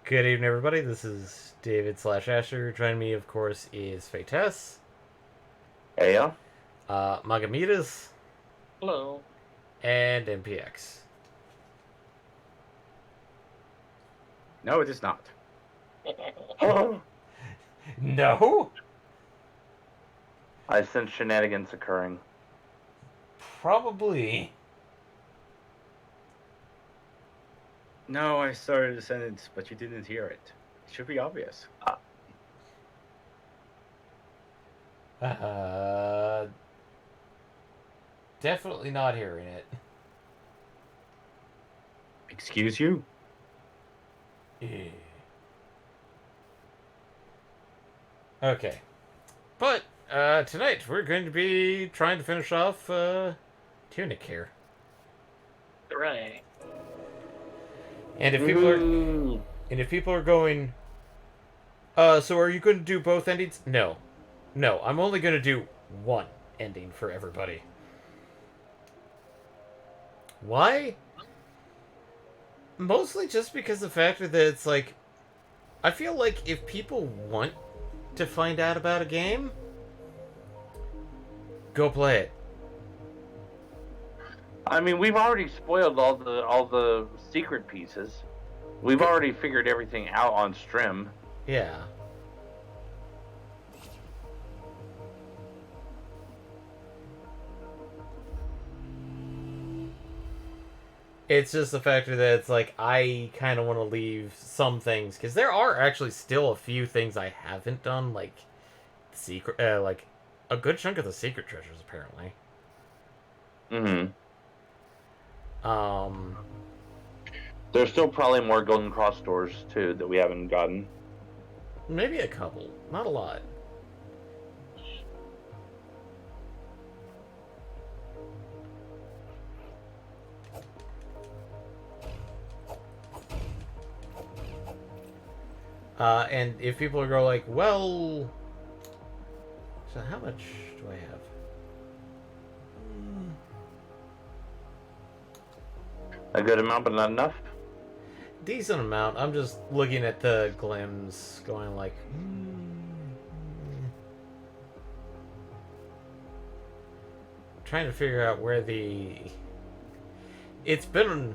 Good evening, everybody. This is David/Asher. Joining me, of course, is Fates, Hey, yeah? Magamitas, Hello. and MPX. No, it is not. No? I sense shenanigans occurring. Probably. No, I started a sentence, but you didn't hear it. It should be obvious. Definitely not hearing it. Excuse you? Yeah. Okay. But, tonight we're going to be trying to finish off, Tunic here. Right. And if people are going, so are you going to do both endings? No. No, I'm only going to do one ending for everybody. Why? Mostly just because the fact that it's like, I feel like if people want to find out about a game, go play it. I mean, we've already spoiled all the secret pieces. We've already figured everything out on stream. Yeah. It's just the factor that it's like, I kind of want to leave some things, because there are actually still a few things I haven't done, like, secret, like, a good chunk of the secret treasures, apparently. Mm-hmm. Um, There's still probably more Golden Cross doors, too, that we haven't gotten. maybe a couple. Not a lot. And if people are going like, well, so how much do I have? A good amount, but not enough. Decent amount. I'm just looking at the glims, going like, trying to figure out where the. It's been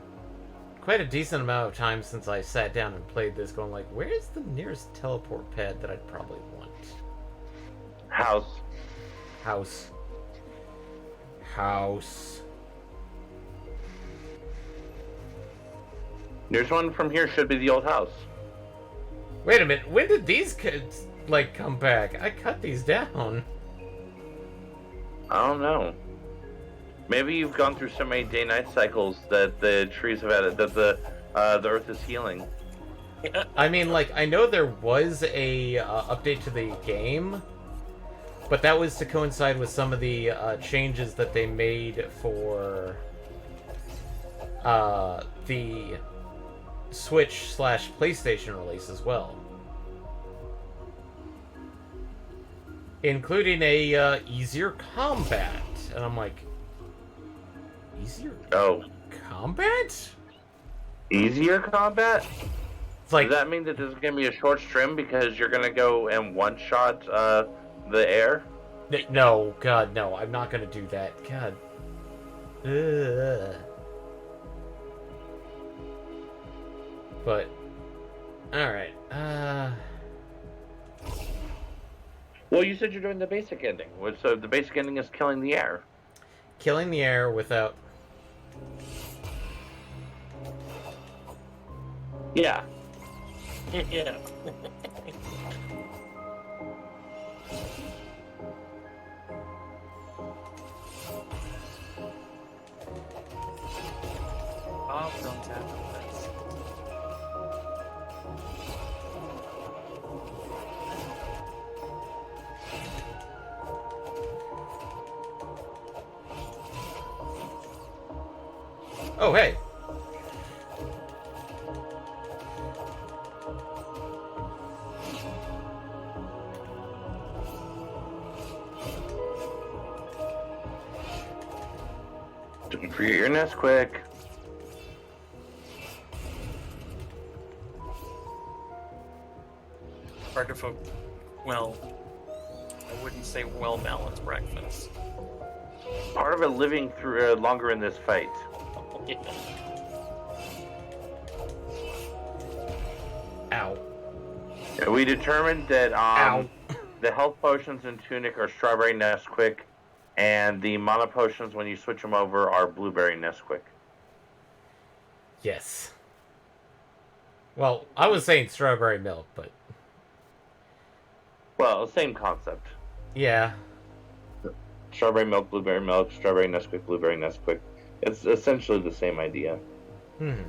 quite a decent amount of time since I sat down and played this, going like, where's the nearest teleport pad that I'd probably want? House. House. There's one from here, should be the old house. Wait a minute, when did these kids, like, come back? I cut these down. I don't know. Maybe you've gone through so many day-night cycles that the trees have had it, that the earth is healing. I mean, like, I know there was a update to the game, but that was to coincide with some of the changes that they made for the Switch/PlayStation release as well, including a easier combat. And I'm like, easier combat? Easier combat? It's like, Does that mean that this is going to be a short stream because you're going to go and one-shot the air? no, God, no, I'm not gonna do that. God. Ugh. But, alright, Well, you said you're doing the basic ending, so the basic ending is killing the air. killing the air without... Yeah. Yeah. Oh, don't tackle this. Oh, hey! Don't forget your nest quick. part of a, well, I wouldn't say well-balanced breakfast. Part of it living through longer in this fight. Yeah. Ow. We determined that Ow. the health potions in Tunic are strawberry Nesquik, and the mana potions, when you switch them over, are blueberry Nesquik. Yes. Well, I was saying strawberry milk, but Well, same concept. yeah. Strawberry milk, strawberry Nesquik, blueberry Nesquik. It's essentially the same idea. Hmm.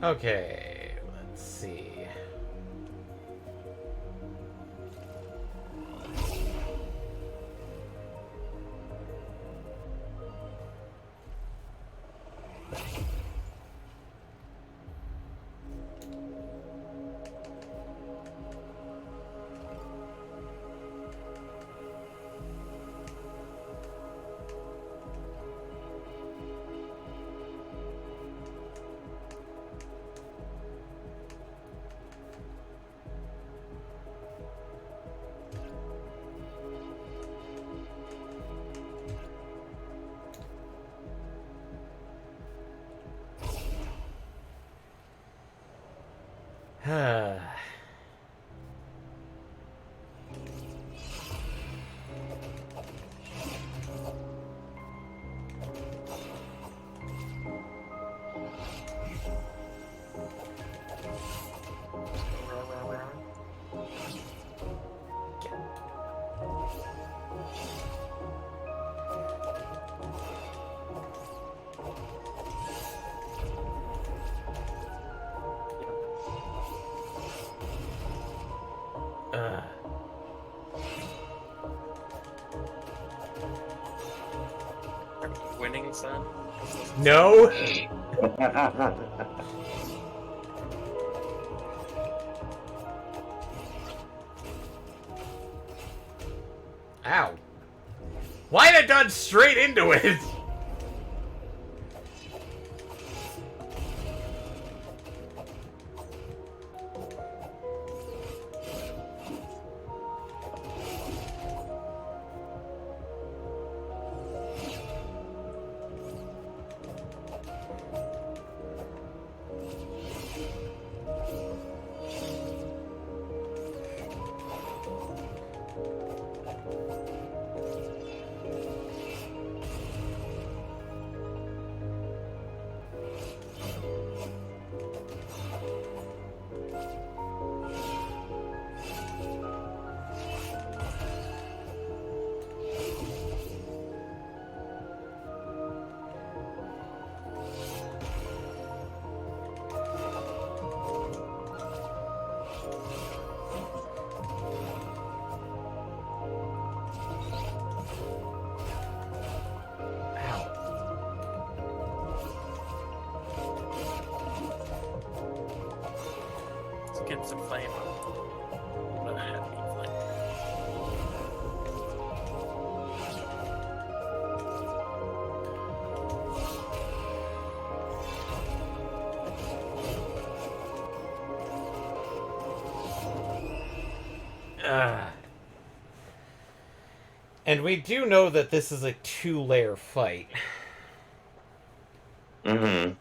Okay, let's see. Winning, son? No. Ow. Why did I dodge straight into it? Let's get some flame. But I have any flame. And we do know that this is a 2-layer fight. Mm-hmm.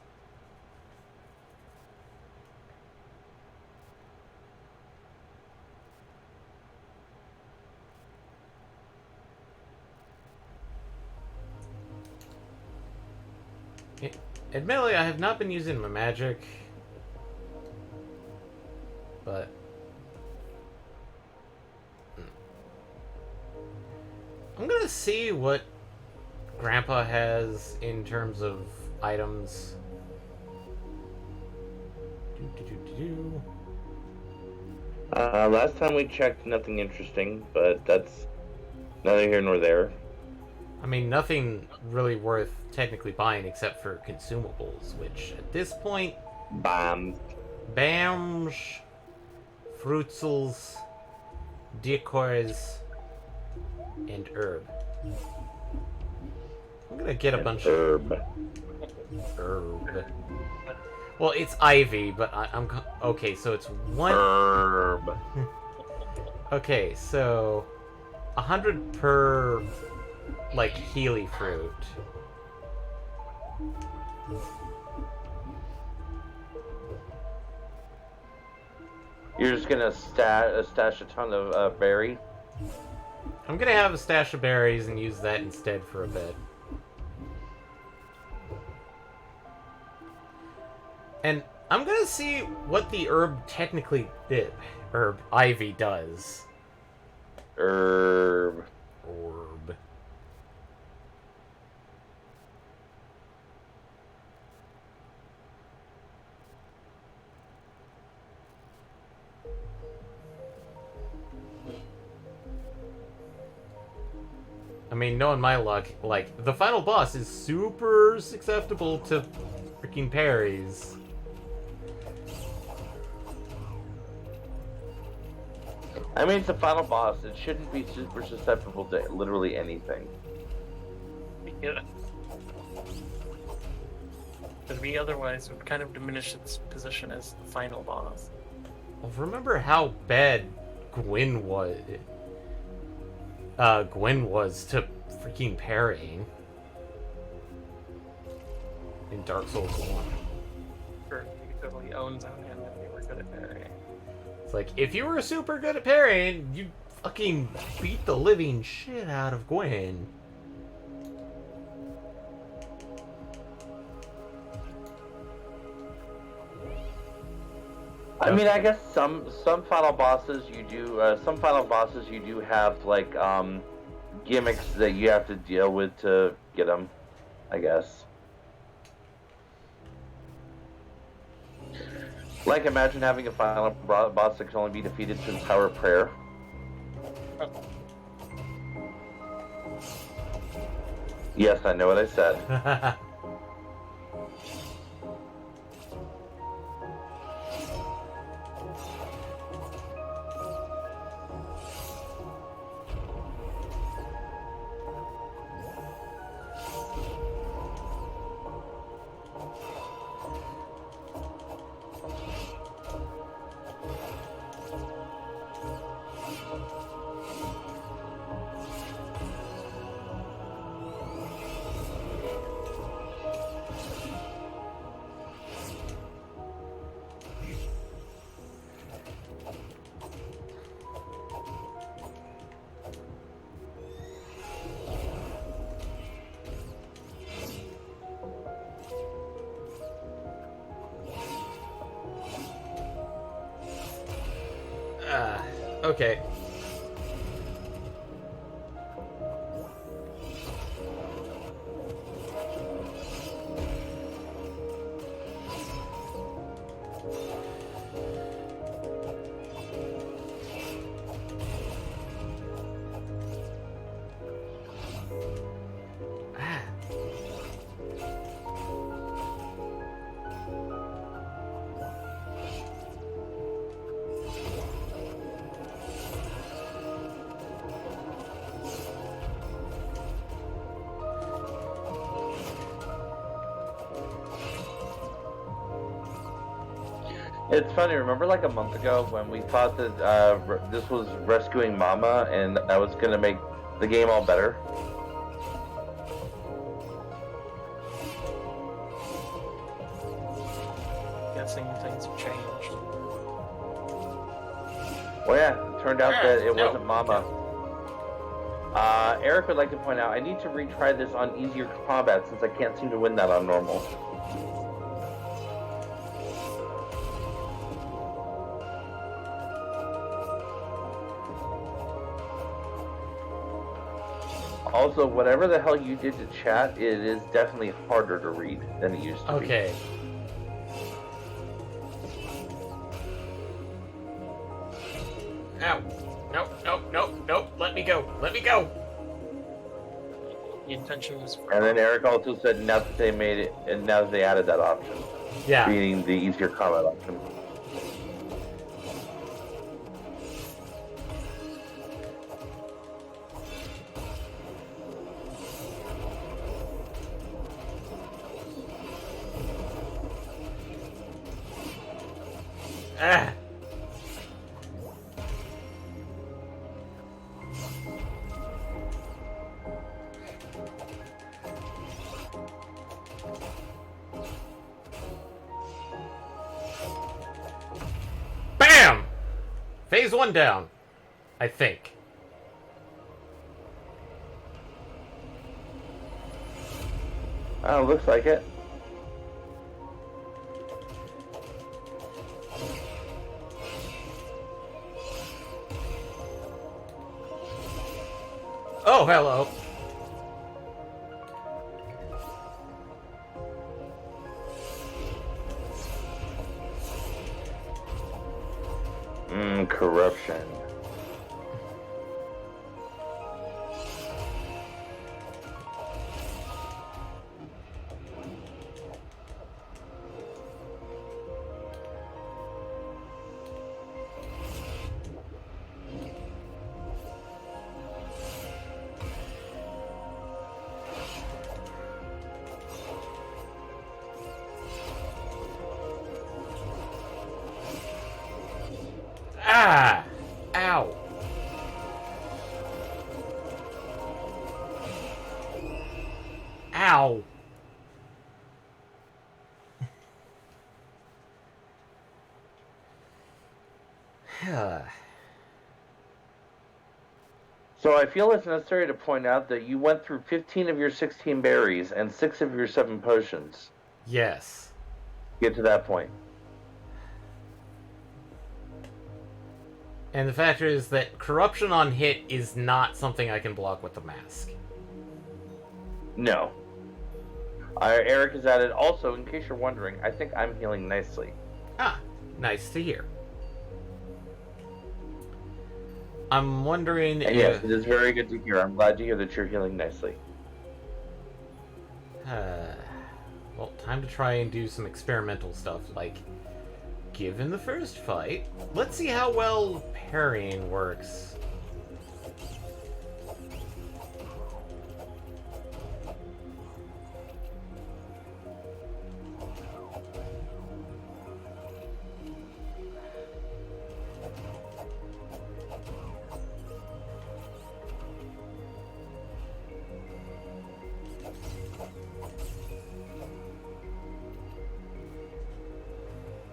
Admittedly, I have not been using my magic, but I'm gonna see what Grandpa has in terms of items. Last time we checked, nothing interesting, but that's neither here nor there. I mean, nothing really worth technically buying except for consumables, which at this point, Bombs. BAMs, fruitsels, decors, and herb. I'm gonna get a bunch of herb. Well, it's ivy, but I'm okay. So it's one Herb. Okay, so 100 per like Healy fruit. You're just gonna stash a ton of berry. I'm gonna have a stash of berries and use that instead for a bit. And I'm gonna see what the herb technically did. Herb ivy does. Herb. Orb. I mean, knowing my luck, like, the final boss is super susceptible to freaking parries. I mean, it's the final boss. It shouldn't be super susceptible to literally anything. Yeah. Because we otherwise would kind of diminish its position as the final boss. Well, remember how bad Gwyn was. Gwyn was to freaking parrying in Dark Souls 1. Sure, you could totally own on him if you were good at parrying. It's like, if you were super good at parrying, you'd fucking beat the living shit out of Gwyn. I mean, I guess some final bosses you do have like gimmicks that you have to deal with to get them. I guess. Like, imagine having a final boss that can only be defeated through the power of prayer. Yes, I know what I said. Okay. It's funny, remember like a month ago when we thought that this was rescuing Mama and that was going to make the game all better? Guessing things have changed. Well, yeah, it turned out that it No. wasn't Mama. Eric would like to point out, I need to retry this on easier combat since I can't seem to win that on normal. Also, whatever the hell you did to chat, it is definitely harder to read than it used to be. Okay. Ow. Nope, nope, nope, nope. Let me go. Let me go. The intention was for And then Eric also said now that they made it, and now that they added that option, Yeah. being the easier combat option. Ah. Bam! Phase 1 down. I think. Oh, looks like it. Oh, hello. Corruption. Ah! Ow. Ow. So I feel it's necessary to point out that you went through 15 of your 16 berries and 6 of your 7 potions. Yes. Get to that point. And the fact is that corruption on hit is not something I can block with the mask. No. Eric has added, also, in case you're wondering, I think I'm healing nicely. Ah, nice to hear. I'm wondering And yes, it is very good to hear. I'm glad to hear that you're healing nicely. Well, time to try and do some experimental stuff, like, given the first fight, let's see how well parrying works.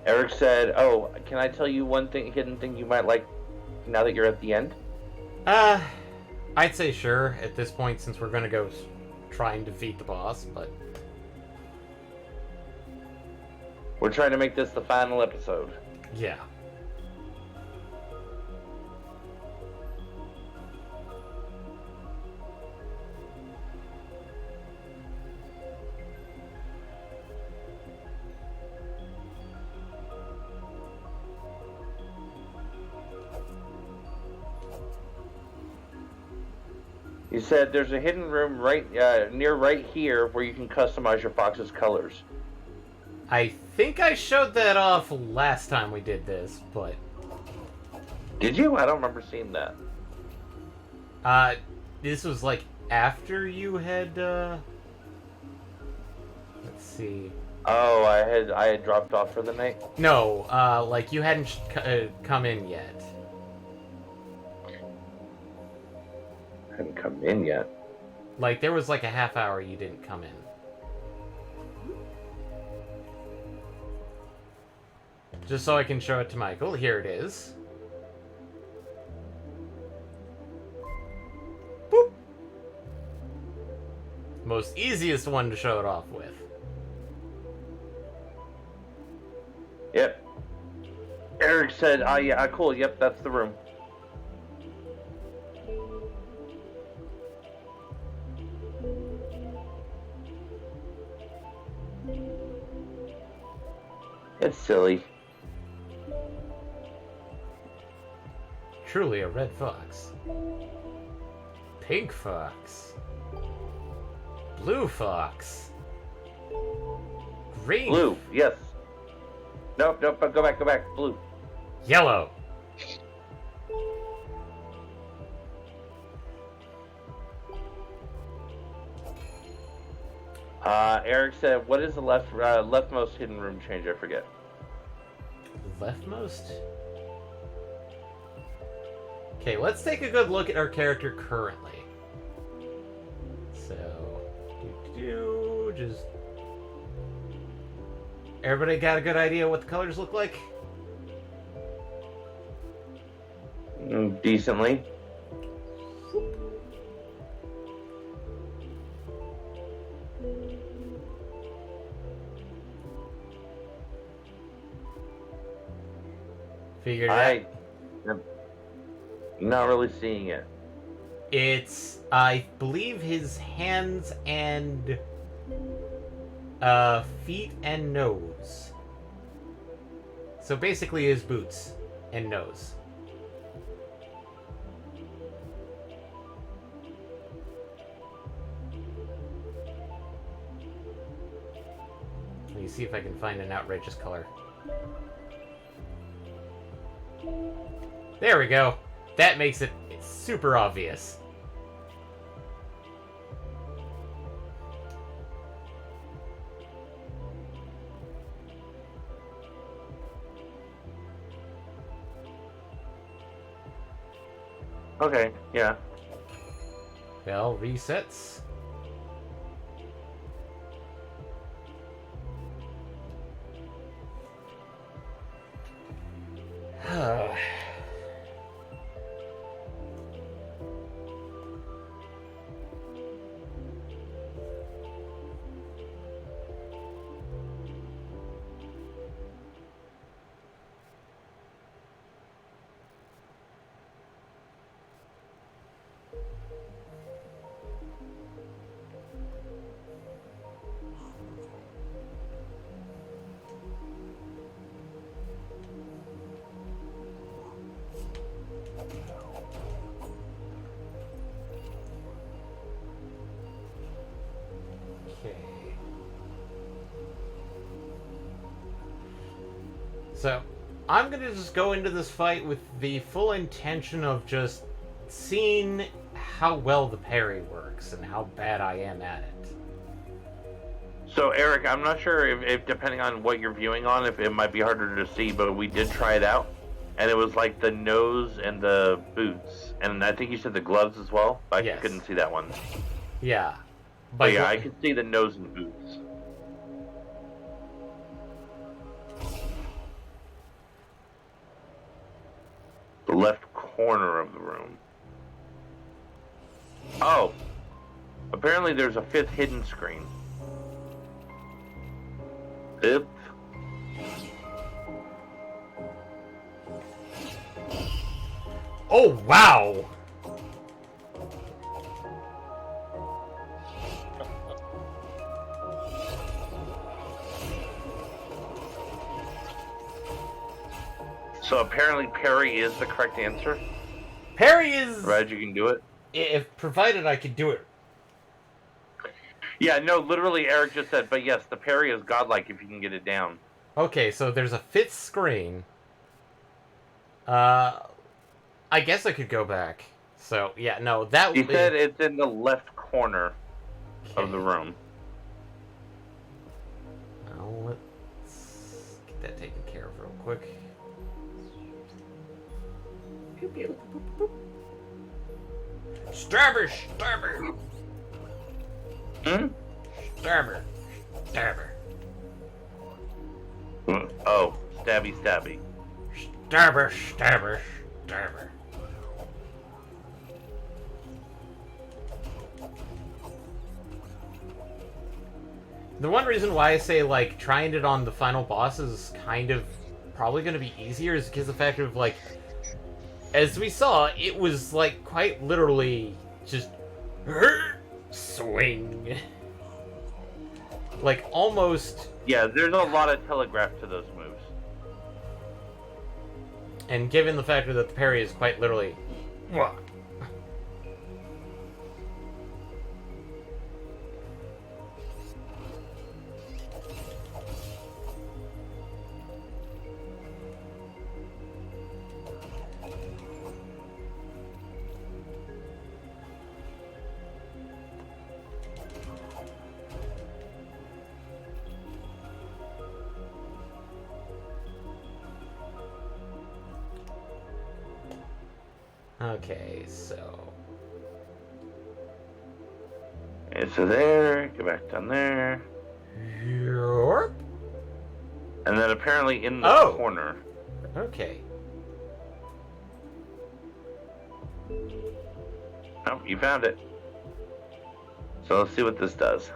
Eric said, oh, can I tell you one hidden thing you might like now that you're at the end? I'd say sure at this point since we're gonna go try and defeat the boss, but... We're trying to make this the final episode. Yeah. He said there's a hidden room right here where you can customize your fox's colors. I think I showed that off last time we did this, but... Did you? I don't remember seeing that. This was like after you had, let's see. Oh, I had dropped off for the night? No, like you hadn't come in yet. I hadn't come in yet. Like, there was like a half hour you didn't come in. Just so I can show it to Michael. Here it is. Boop! Most easiest one to show it off with. Yep. Eric said, yeah, cool, yep, that's the room. It's silly. truly a red fox. Pink fox. Blue fox. Green. Blue, yes. Nope, go back. Blue. Yellow. Eric said, "What is the leftmost hidden room change?" I forget. Leftmost? Okay, let's take a good look at our character currently. So, just... Everybody got a good idea what the colors look like? Decently. Figured it out. I'm not really seeing it. It's, I believe, his hands and feet and nose. So basically his boots and nose. Let me see if I can find an outrageous color. There we go. That makes it super obvious. Okay, yeah. Bell resets. So, I'm gonna just go into this fight with the full intention of just seeing how well the parry works and how bad I am at it. So, Eric, I'm not sure if depending on what you're viewing on, if it might be harder to see, but we did try it out. And it was like the nose and the boots. And I think you said the gloves as well, but Yes. I couldn't see that one. Yeah. But yeah, I could see the nose and boots. The left corner of the room. Oh. Apparently there's a fifth hidden screen. Oop. Oh, wow! So apparently parry is the correct answer. Parry is... Reg, you can do it? If provided I could do it. Yeah, no, literally Eric just said, but yes, the parry is godlike if you can get it down. Okay, so there's a fifth screen. I guess I could go back. So, yeah, no, that He would said it's in the left corner of the room. Let's get that taken care of real quick. Pew, pew, boop, boop, boop. Stabber! Stabber! Hmm? Stabber! Stabber! Oh, stabby, stabby. Stabber! Stabber! Stabber! The one reason why I say, like, trying it on the final boss is kind of probably going to be easier is because of the fact of, like, as we saw, it was, like, quite literally just swing. Like, almost... Yeah, there's a lot of telegraph to those moves. And given the fact that the parry is quite literally... Wah. Okay, so... Okay, so there, go back down there. Yorp. And then apparently in the Oh. corner. Okay. Oh, you found it. So let's see what this does.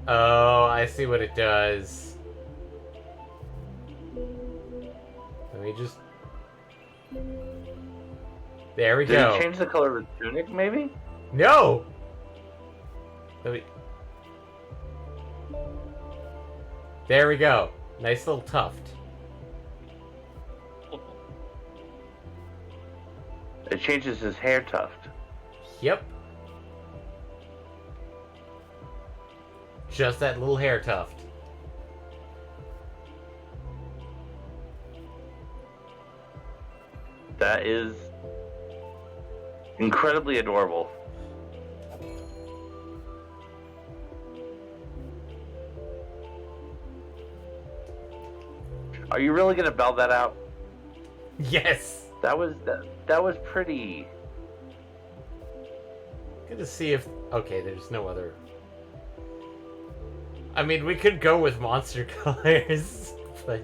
Oh, I see what it does. Let me just... There we Did go. it change the color of his tunic, maybe? No! Let me... There we go. Nice little tuft. It changes his hair tuft. Yep. Just that little hair tuft. That is incredibly adorable. Are you really gonna bell that out? Yes! That was pretty. Good to see if... Okay, there's no other... I mean, we could go with monster colors, but...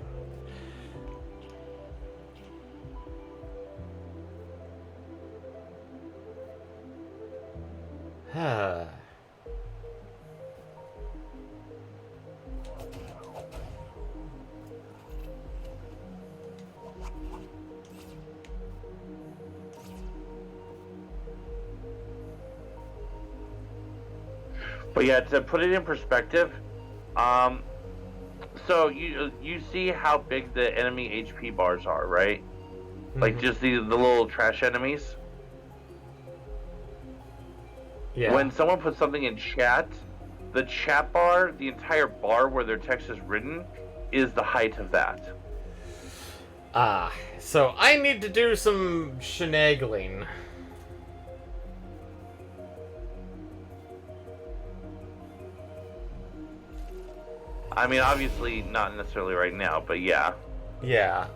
But yeah, to put it in perspective, so you see how big the enemy HP bars are, right? Like just the little trash enemies. Yeah. When someone puts something in chat, the chat bar, the entire bar where their text is written, is the height of that. Ah, so I need to do some shenagling. I mean, obviously not necessarily right now, but yeah. Yeah.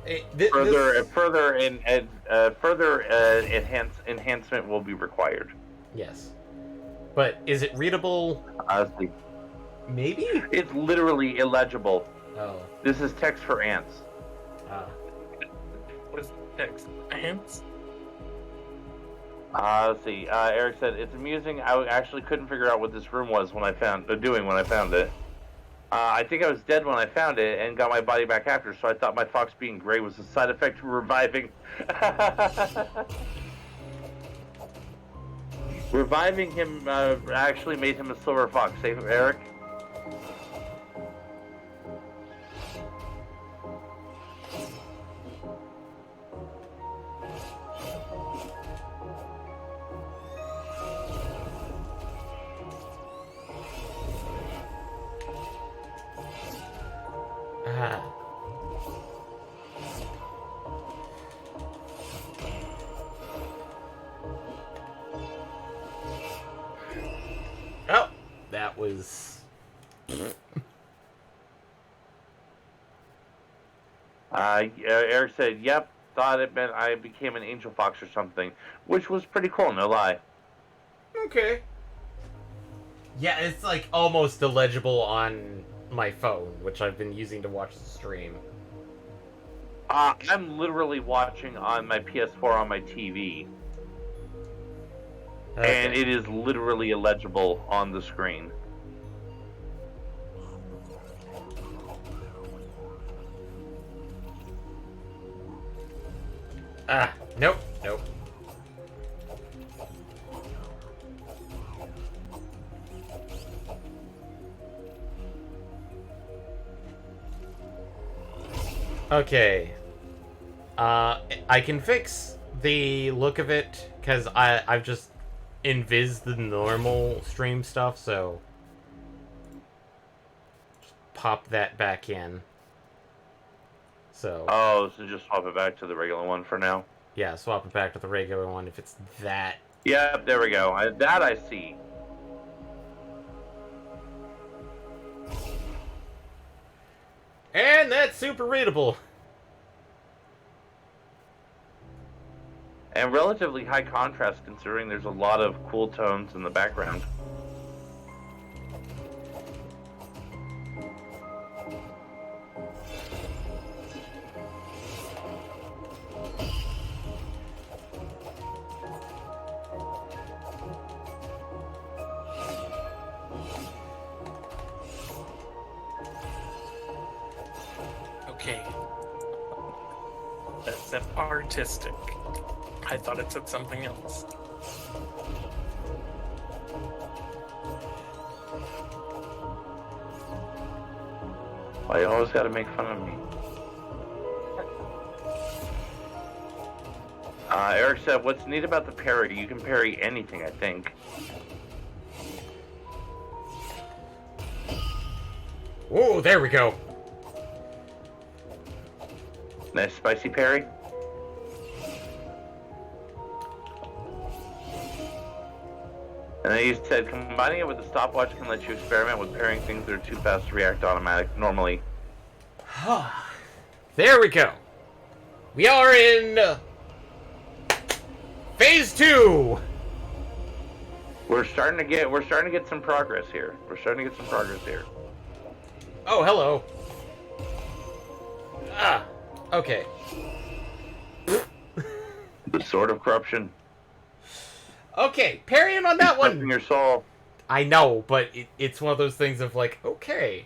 Further enhancement will be required. Yes. But is it readable? Honestly, Maybe? it's literally illegible. Oh. This is text for ants. Ah. What is text? Ants? Let's see. Eric said it's amusing. I actually couldn't figure out what this room was when I found it. I think I was dead when I found it and got my body back after, so I thought my fox being gray was a side effect of reviving. Reviving him actually made him a silver fox. Say, Eric? Ah. Oh, that was... Eric said, yep, thought it meant I became an angel fox or something, which was pretty cool, no lie. Okay. Yeah, it's like almost illegible on my phone, which I've been using to watch the stream. I'm literally watching on my PS4 on my TV, and it is literally illegible on the screen. Ah, nope, nope. Okay. I can fix the look of it, because I've just invis the normal stream stuff, so just pop that back in. So, Oh, so just swap it back to the regular one for now. yeah, swap it back to the regular one if it's that. Yep, there we go. That I see. And that's super readable. And relatively high contrast considering there's a lot of cool tones in the background. Okay. That said artistic. I thought it said something else. Why you always gotta make fun of me? Eric said, what's neat about the parry, you can parry anything, I think. Oh, there we go. Nice spicy parry. And then he said, combining it with the stopwatch can let you experiment with parrying things that are too fast to react automatic normally. There we go. We are in phase 2. We're starting to get some progress here. Oh, hello. Ah, okay. The sword of corruption. Okay, parrying on that Cleansing one. your soul. I know, but it's one of those things of like, okay.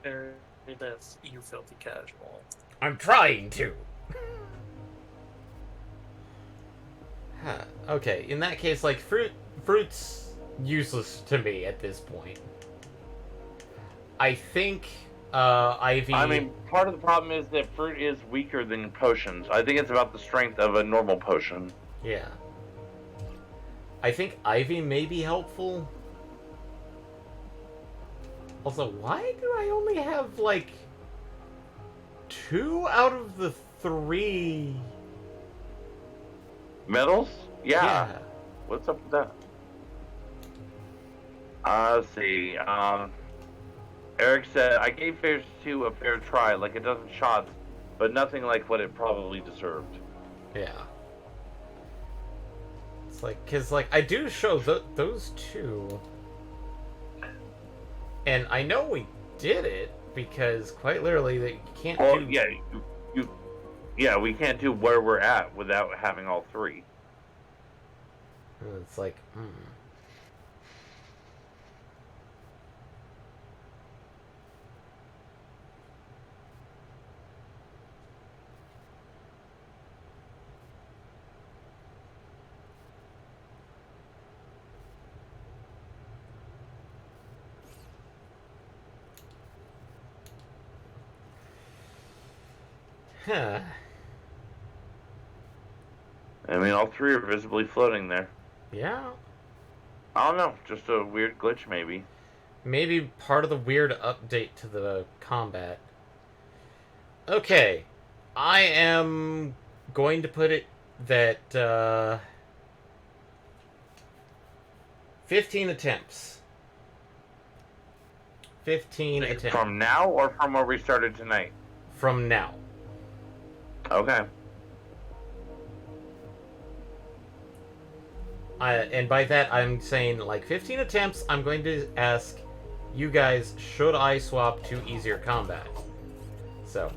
There it is, you filthy casual. I'm trying to. Okay, in that case, like, fruit's useless to me at this point. I think, Ivy... I mean, part of the problem is that fruit is weaker than potions. I think it's about the strength of a normal potion. Yeah. I think Ivy may be helpful. Also, why do I only have, like, 2 out of the 3... Medals? Yeah. What's up with that? Let's see. Eric said, I gave Phase 2 a fair try, like a dozen shots, but nothing like what it probably deserved. Yeah. It's like, because, like, I do show those 2. And I know we did it, because quite literally, that you can't do... Yeah, yeah, we can't do where we're at without having all 3. It's like, Huh. I mean, all 3 are visibly floating there. Yeah. I don't know, just a weird glitch maybe. Maybe part of the weird update to the combat. Okay. I am going to put it that, 15 attempts. 15 attempts. From now or from where we started tonight? From now. Okay. And by that, I'm saying, like, 15 attempts, I'm going to ask you guys, should I swap to easier combat? So.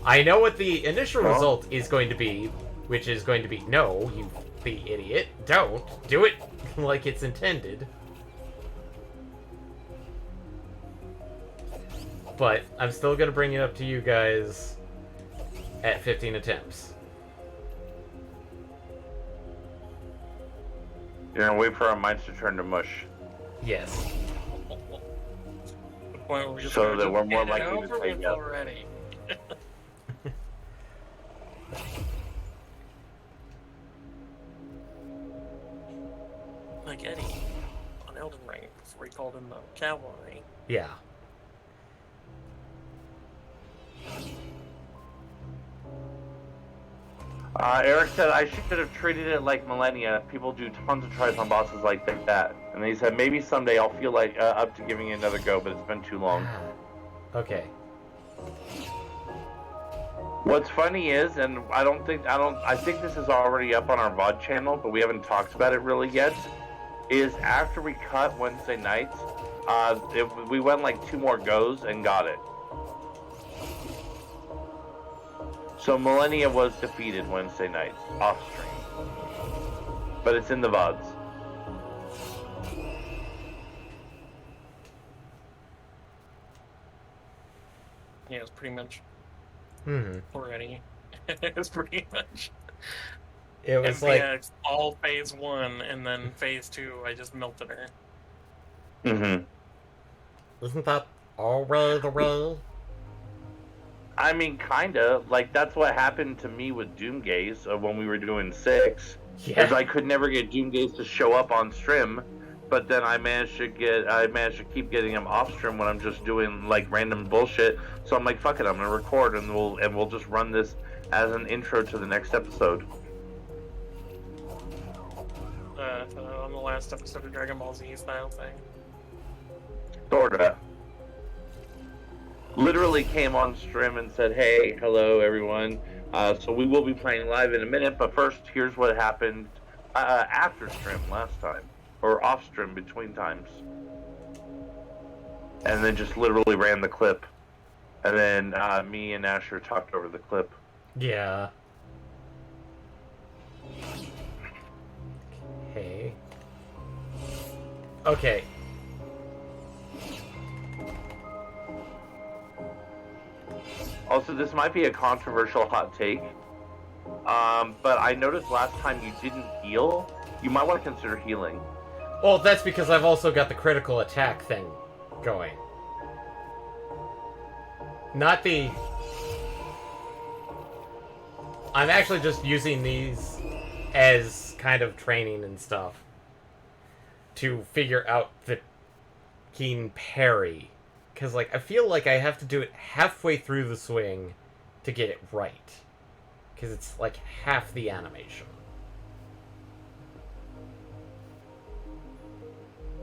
I know what the initial result is going to be, which is going to be, no, you the idiot, don't do it like it's intended. But I'm still going to bring it up to you guys at 15 attempts. You're gonna wait for our minds to turn to mush. Yes. Well, we're just So gonna that just we're more get it likely to over say with yes. already. Like Eddie on Elden Ring before he called in the cavalry. Yeah. Eric said I should have treated it like Millennia. People do tons of tries on bosses like that. And he said maybe someday I'll feel like up to giving it another go, but it's been too long. Okay. What's funny is, and I think this is already up on our VOD channel, but we haven't talked about it really yet, is after we cut Wednesday nights, we went like 2 more goes and got it. So Millennia was defeated Wednesday nights, off stream. But it's in the VODs. Yeah, it's pretty much Mm-hmm. already. It's pretty much. It was like, MPX, all phase 1, and then phase 2, I just melted her. Mm-hmm. isn't that already the way? I mean, kinda. Like, that's what happened to me with Doomgaze when we were doing 6. Is I could never get Doomgaze to show up on stream, but then I managed to keep getting him off stream when I'm just doing like random bullshit. So I'm like, fuck it, I'm gonna record and we'll just run this as an intro to the next episode. On the last episode of Dragon Ball Z style thing. Sorta. Literally came on stream and said, hey, hello everyone. So we will be playing live in a minute, but first here's what happened after stream last time. Or off stream between times. And then just literally ran the clip. And then me and Asher talked over the clip. Yeah. Okay. Okay. Also, this might be a controversial hot take. But I noticed last time you didn't heal. You might want to consider healing. Well, that's because I've also got the critical attack thing going. Not the... I'm actually just using these as kind of training and stuff to figure out the keen parry. Because, like, I feel like I have to do it halfway through the swing to get it right. Because it's, like, half the animation.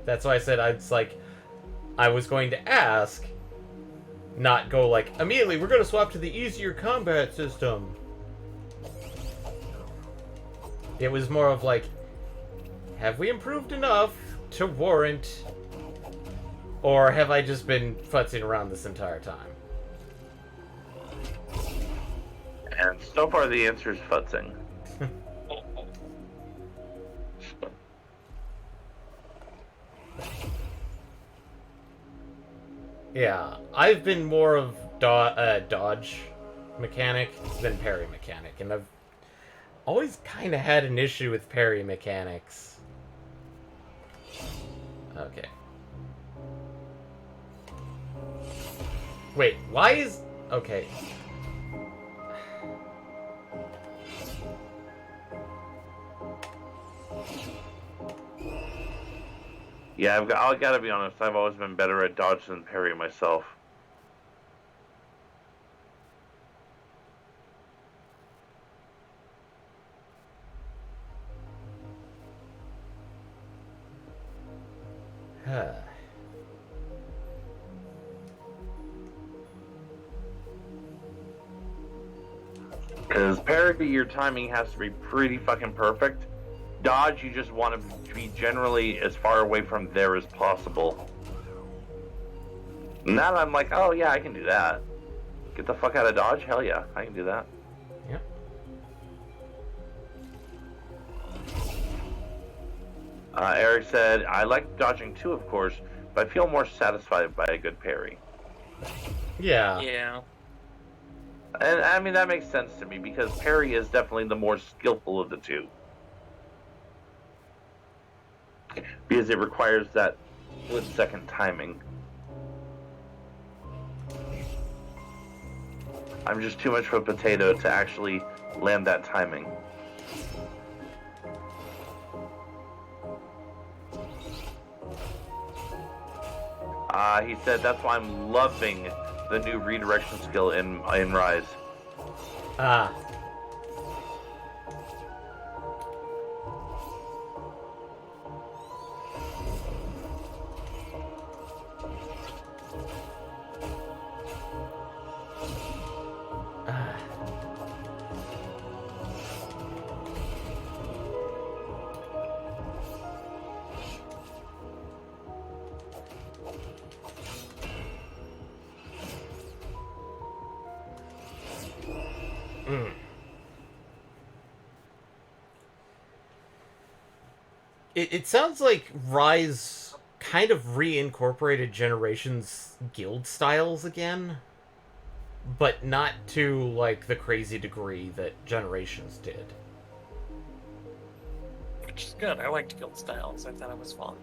That's why I said I was going to ask, not go like, immediately, we're going to swap to the easier combat system. It was more of like, have we improved enough to warrant, or have I just been futzing around this entire time? And so far the answer is futzing. Yeah, I've been more of dodge mechanic than parry mechanic, and I've always kind of had an issue with parry mechanics. Okay. Wait, why is... Okay. Yeah, I gotta be honest, I've always been better at dodge than parry myself. Huh. Because parry, your timing has to be pretty fucking perfect. Dodge, you just want to be generally as far away from there as possible. Now I'm like, oh yeah, I can do that. Get the fuck out of dodge? Hell yeah, I can do that. Yep. Eric said, I like dodging too, of course, but I feel more satisfied by a good parry. Yeah. Yeah. And I mean, that makes sense to me, because parry is definitely the more skillful of the two. Because it requires that split-second timing. I'm just too much of a potato to actually land that timing. He said that's why I'm loving the new redirection skill in Rise. Ah. It sounds like Rise kind of reincorporated Generations guild styles again, but not to like the crazy degree that Generations did. Which is good. I liked guild styles. I thought it was fun.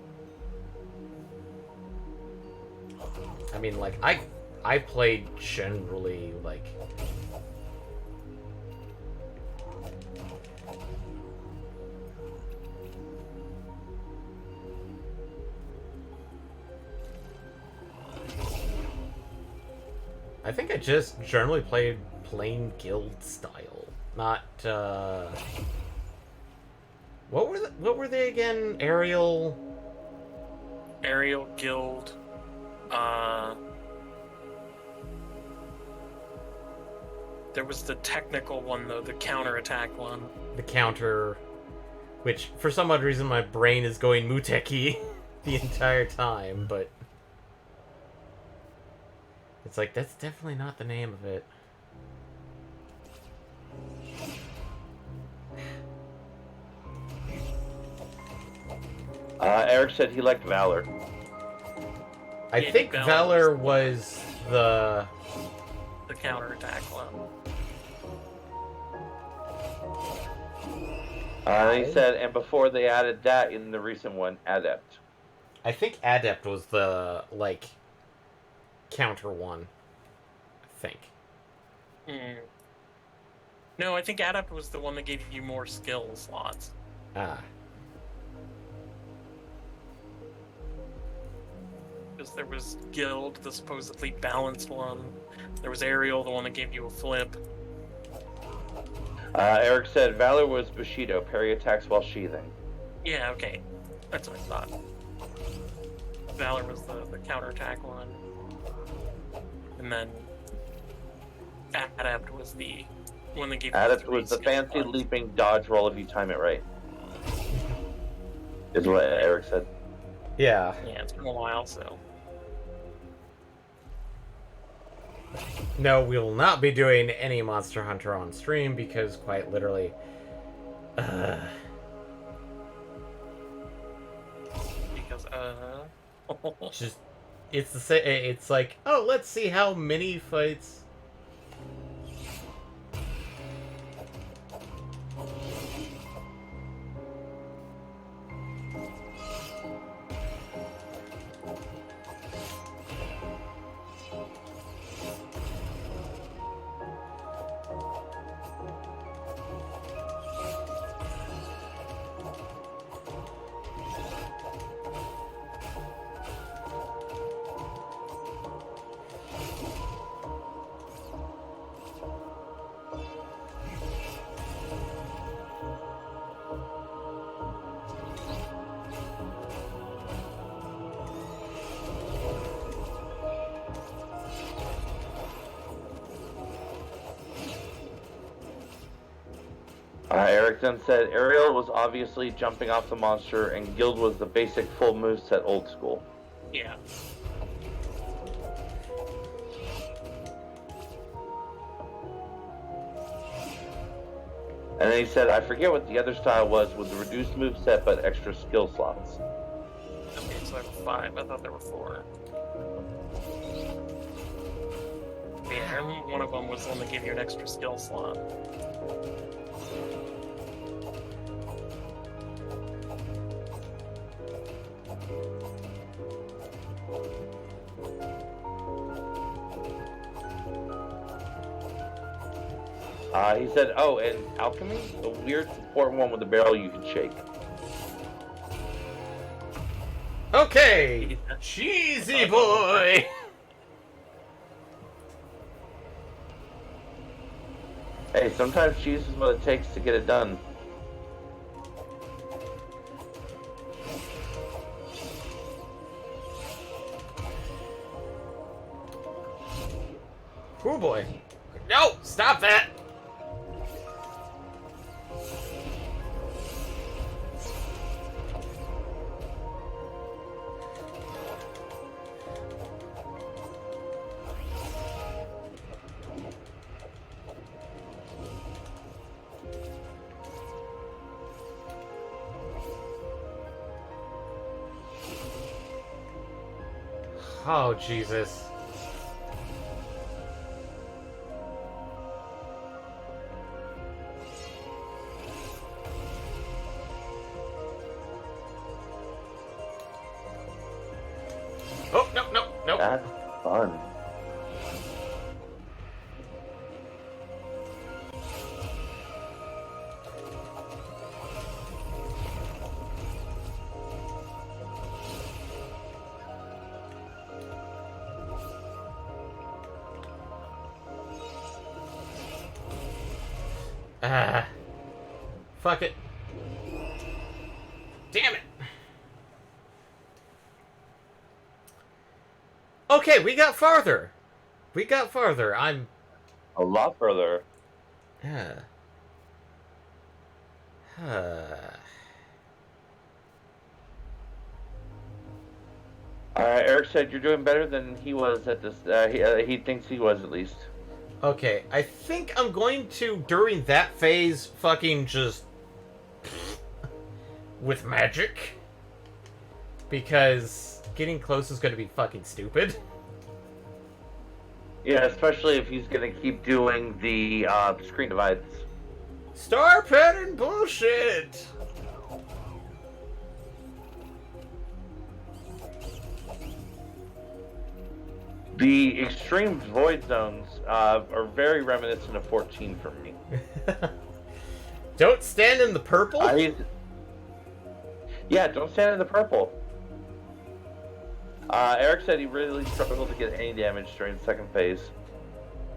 I mean, like I played generally like. I think I just generally played plain guild style, not what were they again? Aerial guild. There was the technical one though, the counterattack one. The counter, which for some odd reason my brain is going Muteki the entire time, but it's like that's definitely not the name of it. Eric said he liked Valor. I think Valor was the counterattack one. He said, and before they added that in the recent one, Adept. I think Adept was the like counter one. I think. No, I think Adept was the one that gave you more skill slots. Ah. Because there was Guild, the supposedly balanced one. There was Aerial, the one that gave you a flip. Eric said Valor was Bushido, parry attacks while sheathing. Yeah, okay. That's what I thought. Valor was the counterattack one. And then Adept was the one that gave you Adept three was the skill fancy slots. leaping dodge roll if you time it right. Is what Eric said. Yeah. Yeah, it's been a while, so. No, we will not be doing any Monster Hunter on stream because, quite literally, Because, it's like, oh, let's see how many fights. Eric then said Aerial was obviously jumping off the monster, and Guild was the basic full moveset old school. yeah. And then he said, I forget what the other style was with the reduced moveset but extra skill slots. Okay, so there were 5. I thought there were 4. Yeah, and one of them was the one that gave you an extra skill slot. He said, oh, and alchemy? The weird support one with the barrel you can shake. Okay, cheesy boy. Hey, sometimes cheese is what it takes to get it done. Oh boy. No, stop that. Oh, Jesus. Oh, no, no, no. That's fun. Ah. Fuck it. Damn it. Okay, we got farther. We got farther. I'm... A lot further. Yeah. Eric said you're doing better than he was at this. He thinks he was at least. Okay, I think I'm going to, during that phase, fucking just... with magic. Because getting close is going to be fucking stupid. Yeah, especially if he's gonna keep doing the screen divides. Star pattern bullshit! The extreme void zones are very reminiscent of 14 for me. Don't stand in the purple? Yeah, don't stand in the purple. Eric said he really struggled to get any damage during the second phase.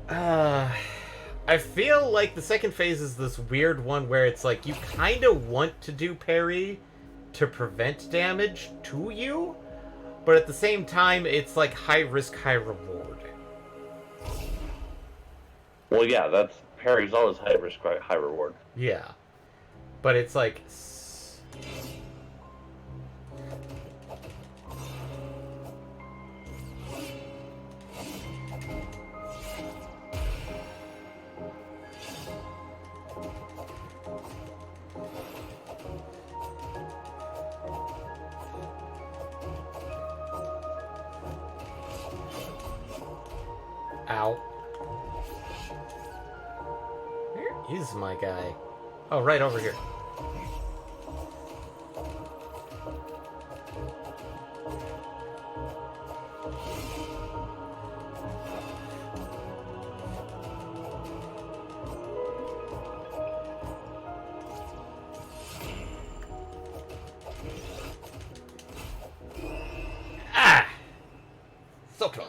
I feel like the second phase is this weird one where it's like you kind of want to do parry to prevent damage to you, but at the same time it's like high risk, high reward. Well, yeah, that's parry's always high risk, high reward. Yeah. But it's like... Ow. Where is my guy? Oh, right over here. Ah! So close.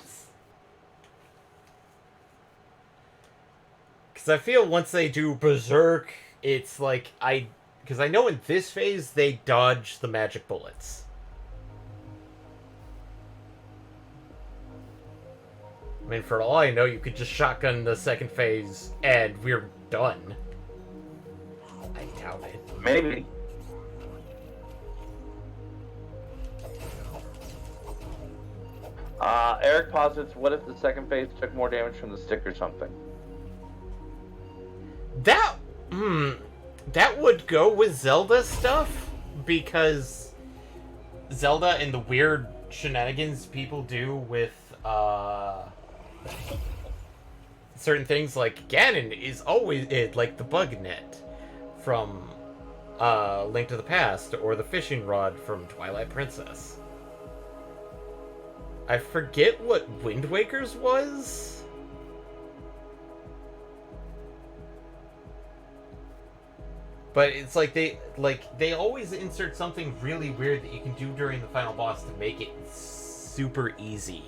Because I feel once they do Berserk, it's like because I know in this phase they dodge the magic bullets. I mean, for all I know, you could just shotgun the second phase and we're done. I doubt it. Maybe. Eric posits, what if the second phase took more damage from the stick or something? That would go with Zelda stuff, because Zelda and the weird shenanigans people do with certain things, like Ganon is always like the bug net from Link to the Past, or the fishing rod from Twilight Princess. I forget what Wind Waker's was. But it's like they always insert something really weird that you can do during the final boss to make it super easy.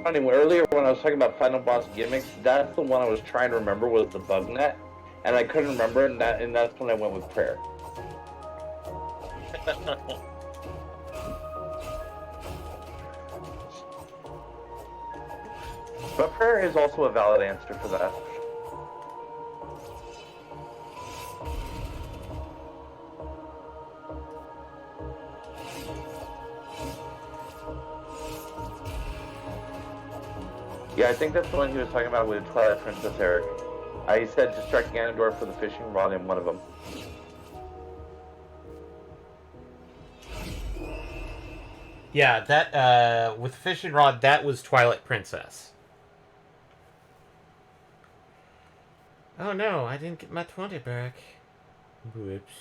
Funny, earlier when I was talking about final boss gimmicks, that's the one I was trying to remember was the bug net, and I couldn't remember it, and that's when I went with prayer. But prayer is also a valid answer for that. Yeah, I think that's the one he was talking about with Twilight Princess Eric. I said to strike Ganondorf for the fishing rod in one of them. Yeah, that with fishing rod, that was Twilight Princess. Oh no, I didn't get my 20 back. Whoops.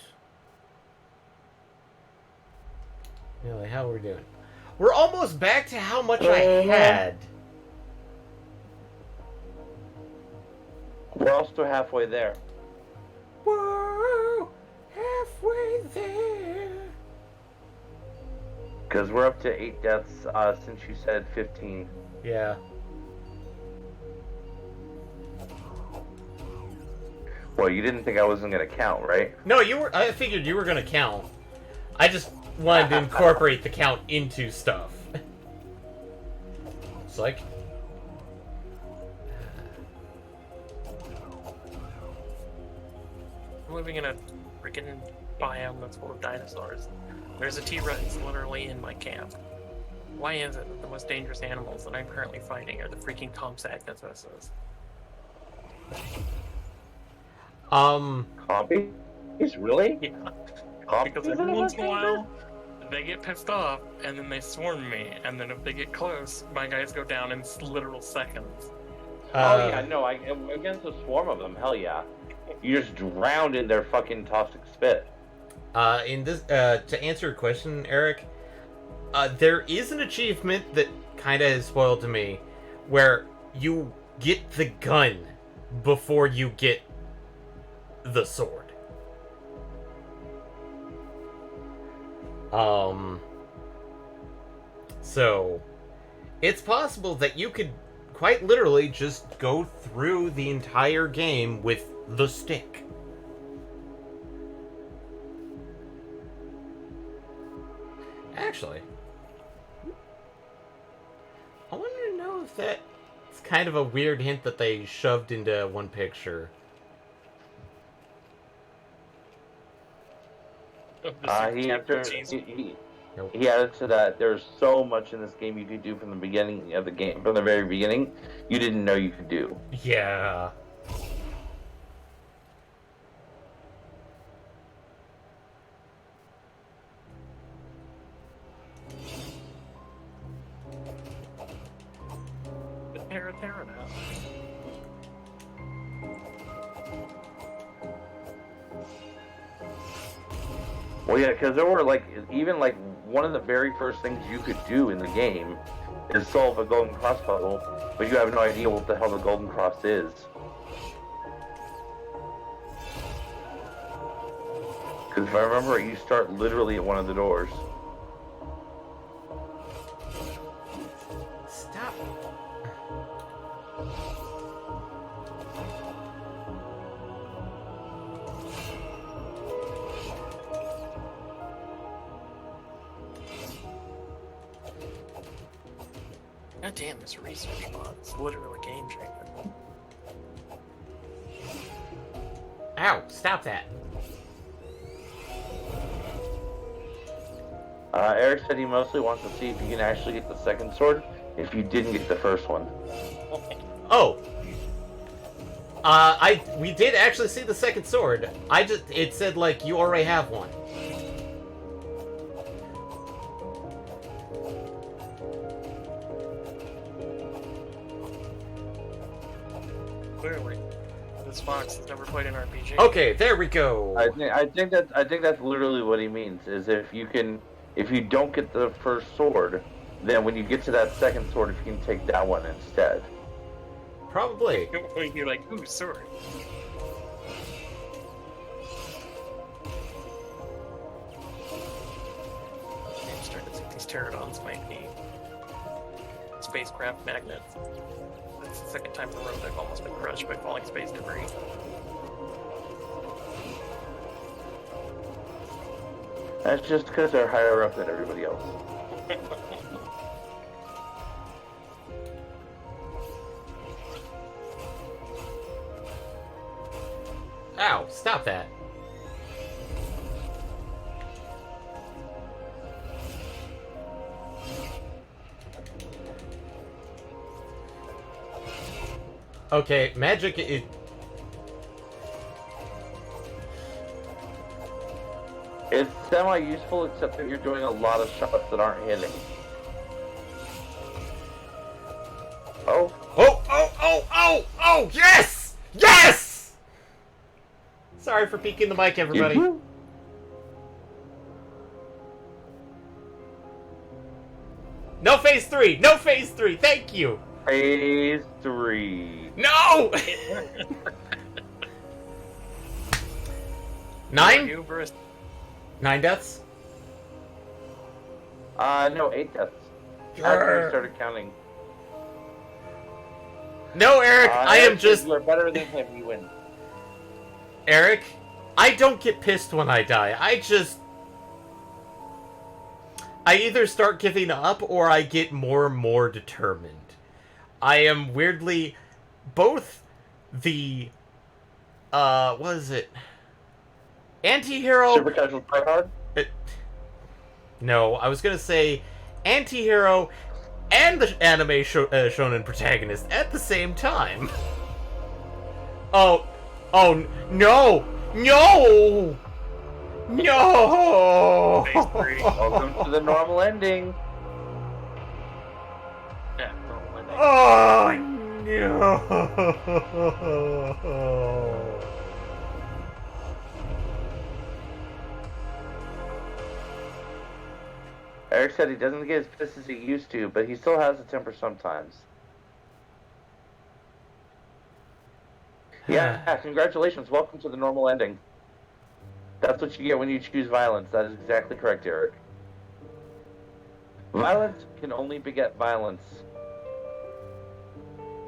Really, how are we doing? We're almost back to how much I had. We're also halfway there. Whoa, halfway there. Because we're up to 8 deaths since you said 15. Yeah. Well, you didn't think I wasn't going to count, right? No, you were. I figured you were gonna count. I just wanted to incorporate the count into stuff. It's like. I'm living in a freaking biome that's full of dinosaurs. There's a T-Rex literally in my camp. Why is it that the most dangerous animals that I'm currently fighting are the freaking Compsognathus? Copies? Really? Yeah. Copies Because of every the once in a most while, they get pissed off, and then they swarm me, and then if they get close, my guys go down in literal seconds. Oh yeah, no, against a swarm of them, hell yeah. You just drowned in their fucking toxic spit. In this, to answer your question, Eric, there is an achievement that kind of is spoiled to me, where you get the gun before you get the sword. So it's possible that you could quite literally just go through the entire game with the stick. Actually, I wanted to know if that's kind of a weird hint that they shoved into one picture. He added to that. There's so much in this game you could do from the beginning of the game, from the very beginning, you didn't know you could do. Yeah. Terra now. Well, yeah, because there were even one of the very first things you could do in the game is solve a golden cross puzzle, but you have no idea what the hell the golden cross is. Because if I remember, you start literally at one of the doors. Stop. God damn, this research bot is literally a game changer. Ow, stop that. Eric said he mostly wants to see if you can actually get the second sword if you didn't get the first one. Oh. We did actually see the second sword. It said you already have one. Clearly. this fox has never played an RPG. Okay, there we go. I think that's literally what he means. Is if you don't get the first sword, then when you get to that second sword, if you can take that one instead. Probably. You're like, ooh, sword. I'm starting to think these pterodons might be spacecraft magnets. That's the second time in a row they've almost been crushed by falling space debris. That's just because they're higher up than everybody else. Ow, stop that. Okay, magic is... It's semi-useful, except that you're doing a lot of shots that aren't hitting. Oh. Oh, yes! Yes! Sorry for peeking the mic, everybody. No phase 3! No phase 3! Thank you! Phase 3. No! 9? Hubris. 9 deaths? No, 8 deaths. After I started counting. No, Eric, I am just... You're better than him, you win. Eric, I don't get pissed when I die. I either start giving up or I get more and more determined. I am weirdly both the what is it? Anti-hero. Super casual tryhard? No, I was gonna say anti-hero and the anime shonen protagonist at the same time. Oh no! No! No! Phase 3. Welcome to the normal ending. Yeah, normal ending. Oh no! Eric said he doesn't get as pissed as he used to, but he still has a temper sometimes. Yeah, congratulations. Welcome to the normal ending. That's what you get when you choose violence. That is exactly correct, Eric. Violence can only beget violence.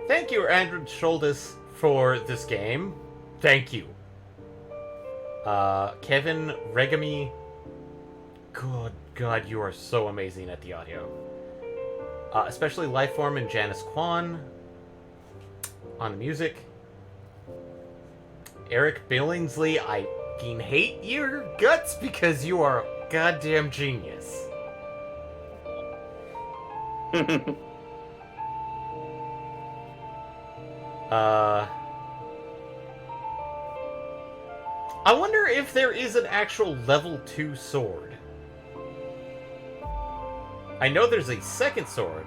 Thank you, Andrew Sholdes, for this game. Thank you. Kevin Regami. Good God, you are so amazing at the audio. Especially Lifeform and Janice Kwan on the music. Eric Billingsley, I fucking hate your guts because you are a goddamn genius. I wonder if there is an actual level 2 sword. I know there's a second sword.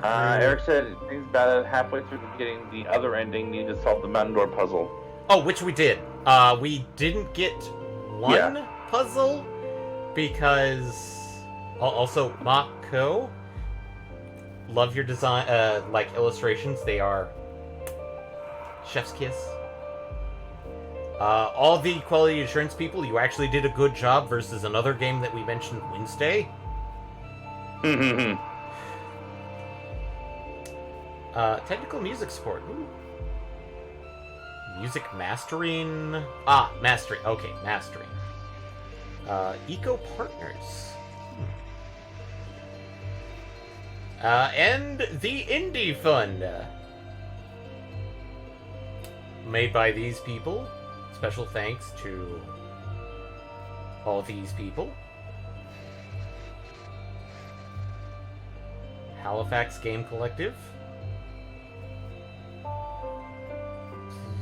Eric said things about it halfway through getting the other ending, need to solve the mountain door puzzle. Oh, which we did. We didn't get one puzzle because also Mako. Love your design, like illustrations. They are chef's kiss. All the quality assurance people, you actually did a good job versus another game that we mentioned Wednesday. Technical music support. Ooh. Music mastering. Mastering. Okay, mastering. Eco partners. And the Indie Fund. Made by these people. Special thanks to all these people. Halifax Game Collective.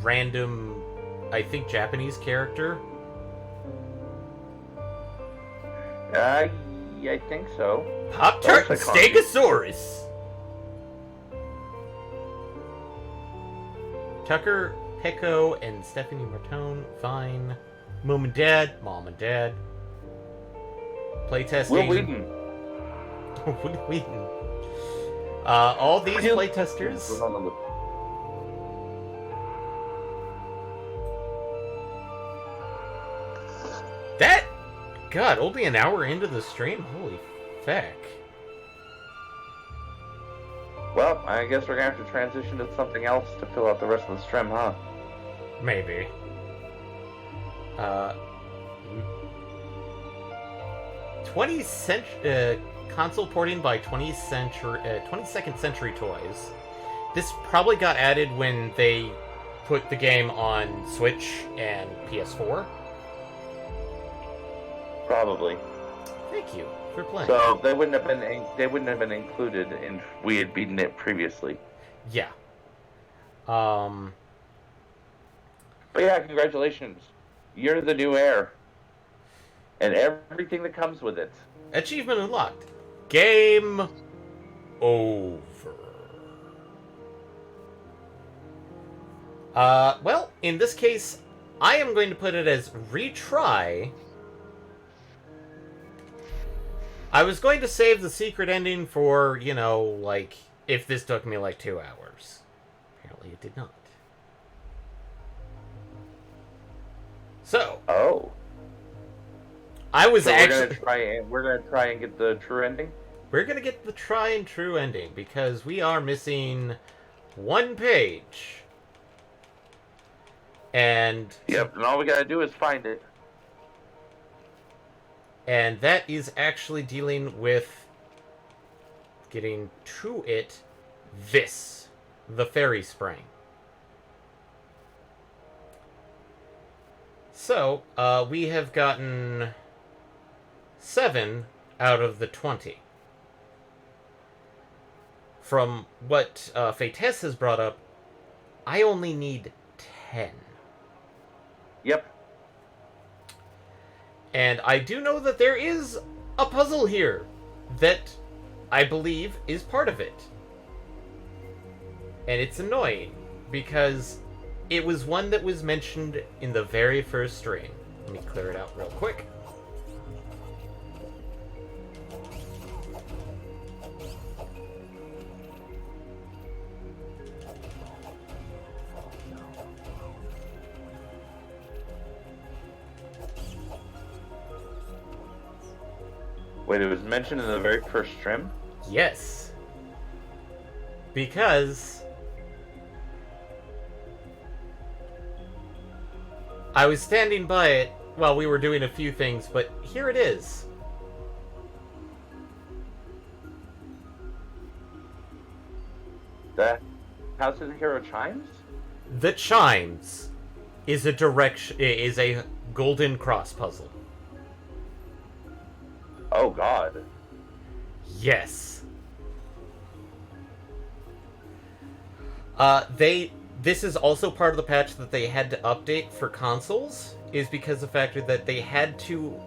Random, I think, Japanese character. I think so. Pop-Tart and That's iconic. Stegosaurus. Tucker, Pecco, and Stephanie Martone, Vine, Mom and Dad, playtesting. Will Wheaton. Will Wheaton. All these playtesters. That, God, only an hour into the stream? Holy feck. Well, I guess we're gonna have to transition to something else to fill out the rest of the stream, huh? Maybe. 20th century console porting by 22nd Century Toys. This probably got added when they put the game on Switch and PS4. Probably. Thank you for playing. So they wouldn't have been included if we had beaten it previously. Yeah. But yeah, congratulations. You're the new heir. And everything that comes with it. Achievement unlocked. Game over. Well, in this case, I am going to put it as retry. I was going to save the secret ending for, you know, like, if this took me like 2 hours. Apparently it did not. So. Oh. I was so actually... We're gonna try and get the true ending? We're gonna get the try and true ending, because we are missing one page. And... Yep, and all we gotta do is find it. And that is actually dealing with getting to it, this, the fairy spring. So, we have gotten 7 out of the 20. From what Fates has brought up, I only need 10. Yep. And I do know that there is a puzzle here that I believe is part of it. And it's annoying because it was one that was mentioned in the very first stream. Let me clear it out real quick. Wait, it was mentioned in the very first stream? Yes. Because I was standing by it while we were doing a few things, but here it is. The House of the Hero Chimes? The Chimes is a Golden Cross puzzle. Oh god. Yes. This is also part of the patch that they had to update for consoles, is because of the factor that they had to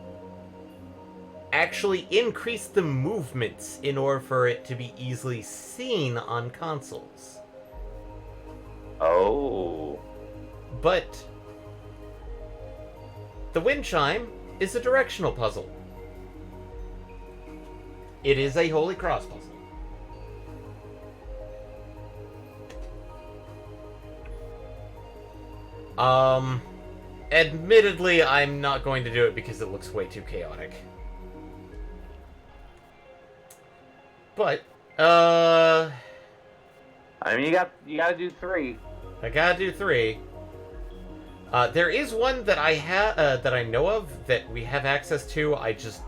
actually increase the movements in order for it to be easily seen on consoles. Oh. But the wind chime is a directional puzzle. It is a Holy Cross puzzle. Admittedly, I'm not going to do it because it looks way too chaotic. But, I mean, you gotta do 3. I gotta do 3. There is one that I that I know of that we have access to. I just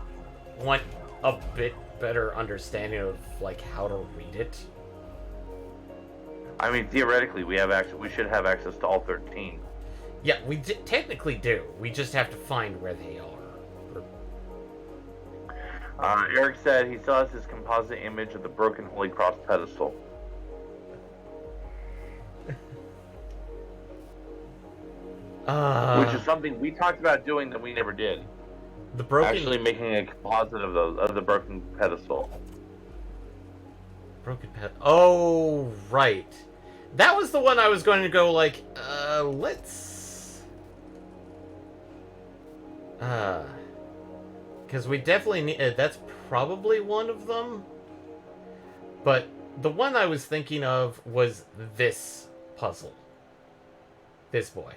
want a bit better understanding of like how to read it. I mean, theoretically, we should have access to all 13. Yeah, we technically do. We just have to find where they are. Eric said he saw his composite image of the broken Holy Cross pedestal. Which is something we talked about doing that we never did. The broken... Actually making a composite of the broken pedestal. Broken pedestal. Oh, right. That was the one I was going to go like, let's... Because we definitely need... that's probably one of them. But the one I was thinking of was this puzzle. This boy.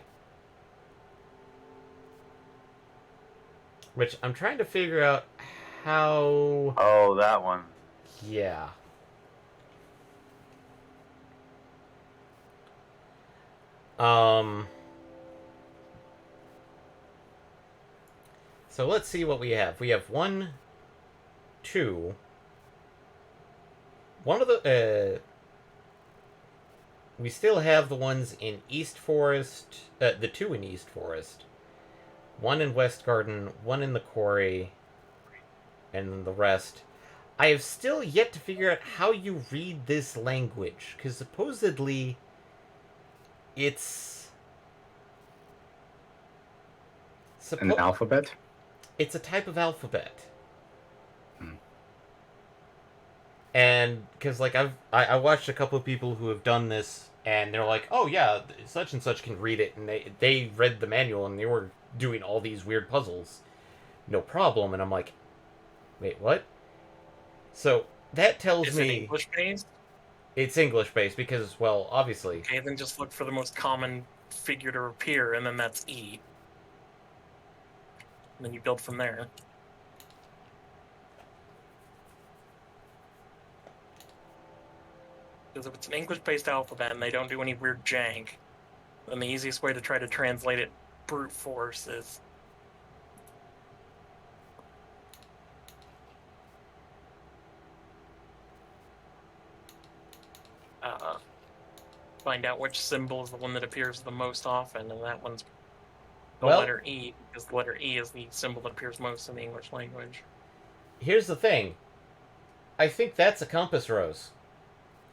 Which I'm trying to figure out how... Oh, that one. Yeah. So let's see what we have. We have 1, 2. One of the, we still have the ones in East Forest, the 2 in East Forest. 1 in West Garden, 1 in the quarry, and then the rest. I have still yet to figure out how you read this language, because supposedly it's... An alphabet? It's a type of alphabet. And because like I watched a couple of people who have done this, and they're like, oh yeah, such and such can read it, and they read the manual and they were doing all these weird puzzles, no problem. And I'm like, wait, what? So that tells Is me it English based? it's English based because, well, obviously. Okay, then just look for the most common figure to appear, and then that's E. And then you build from there. Because if it's an English-based alphabet and they don't do any weird jank, then the easiest way to try to translate it brute force is find out which symbol is the one that appears the most often, and that one's the letter E, because the letter E is the symbol that appears most in the English language. Here's the thing. I think that's a compass rose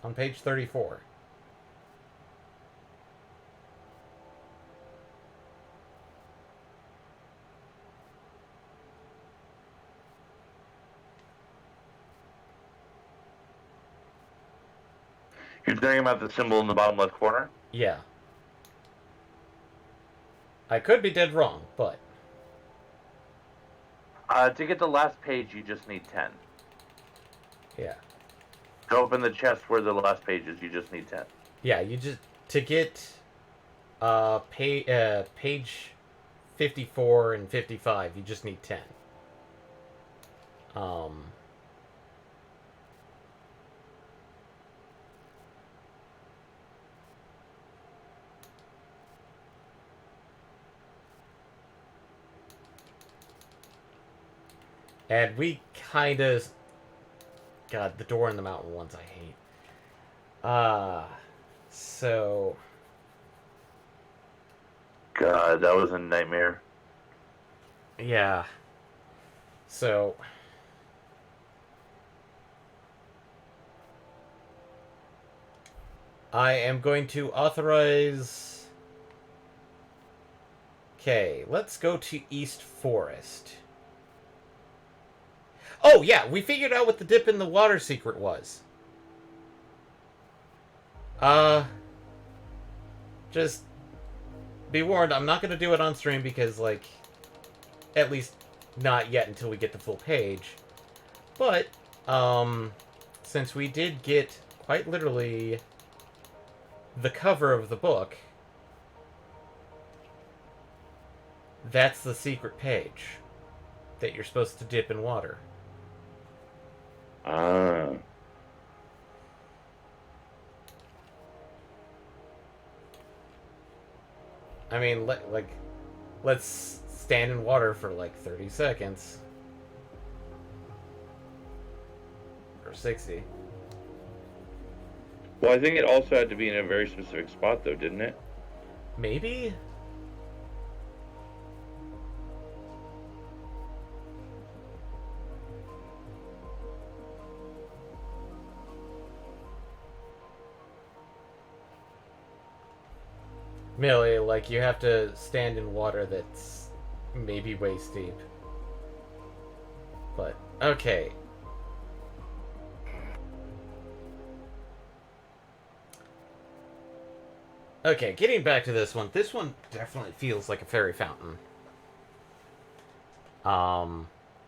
on page 34. You're talking about the symbol in the bottom left corner? Yeah. I could be dead wrong, but... To get the last page, you just need 10. Yeah. To open the chest where the last page is, you just need 10. Yeah, you just... To get... page 54 and 55, you just need 10. And we kind of... God, the door in the mountain ones I hate. So... God, that was a nightmare. Yeah. So... I am going to authorize... Okay, let's go to East Forest. Oh, yeah, we figured out what the dip in the water secret was. Just be warned, I'm not going to do it on stream because, like, at least not yet until we get the full page. But, since we did get, quite literally, the cover of the book, that's the secret page that you're supposed to dip in water. I mean, let's stand in water for like 30 seconds. Or 60. Well, I think it also had to be in a very specific spot, though, didn't it? Maybe? Millie, like, you have to stand in water that's maybe waist deep. But, okay. Okay, getting back to this one. This one definitely feels like a fairy fountain.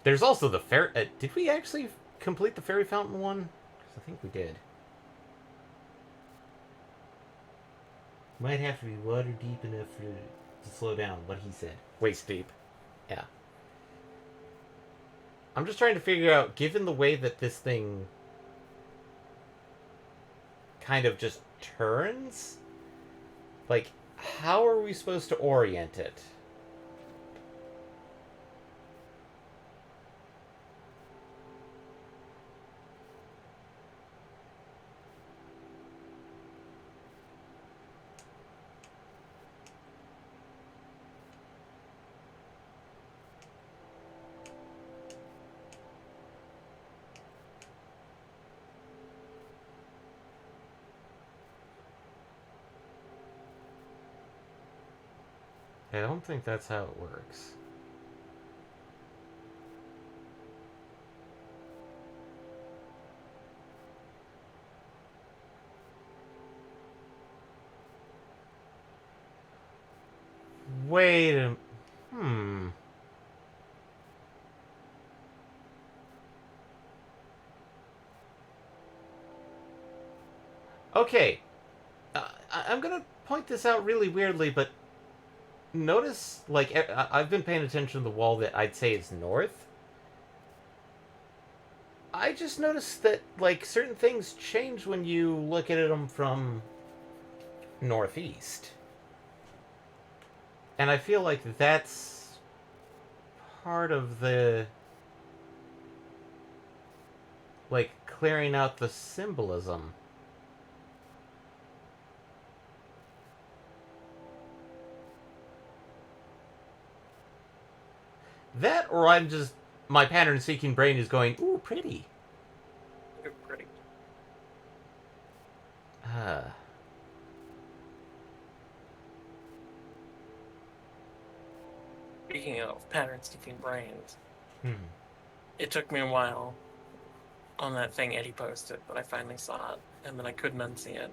There's also the fairy... did we actually complete the fairy fountain one? 'Cause I think we did. Might have to be water deep enough to slow down, what he said. Waist deep. Yeah. I'm just trying to figure out, given the way that this thing kind of just turns, like, how are we supposed to orient it? I don't think that's how it works. Wait a... Hmm. Okay. I'm gonna point this out really weirdly, but notice, like, I've been paying attention to the wall that I'd say is north. I just noticed that, like, certain things change when you look at them from northeast. And I feel like that's part of the, like, clearing out the symbolism. That, or I'm just... my pattern-seeking brain is going, ooh, pretty. You're pretty. Speaking of pattern-seeking brains, it took me a while on that thing Eddie posted, but I finally saw it, and then I couldn't unsee it.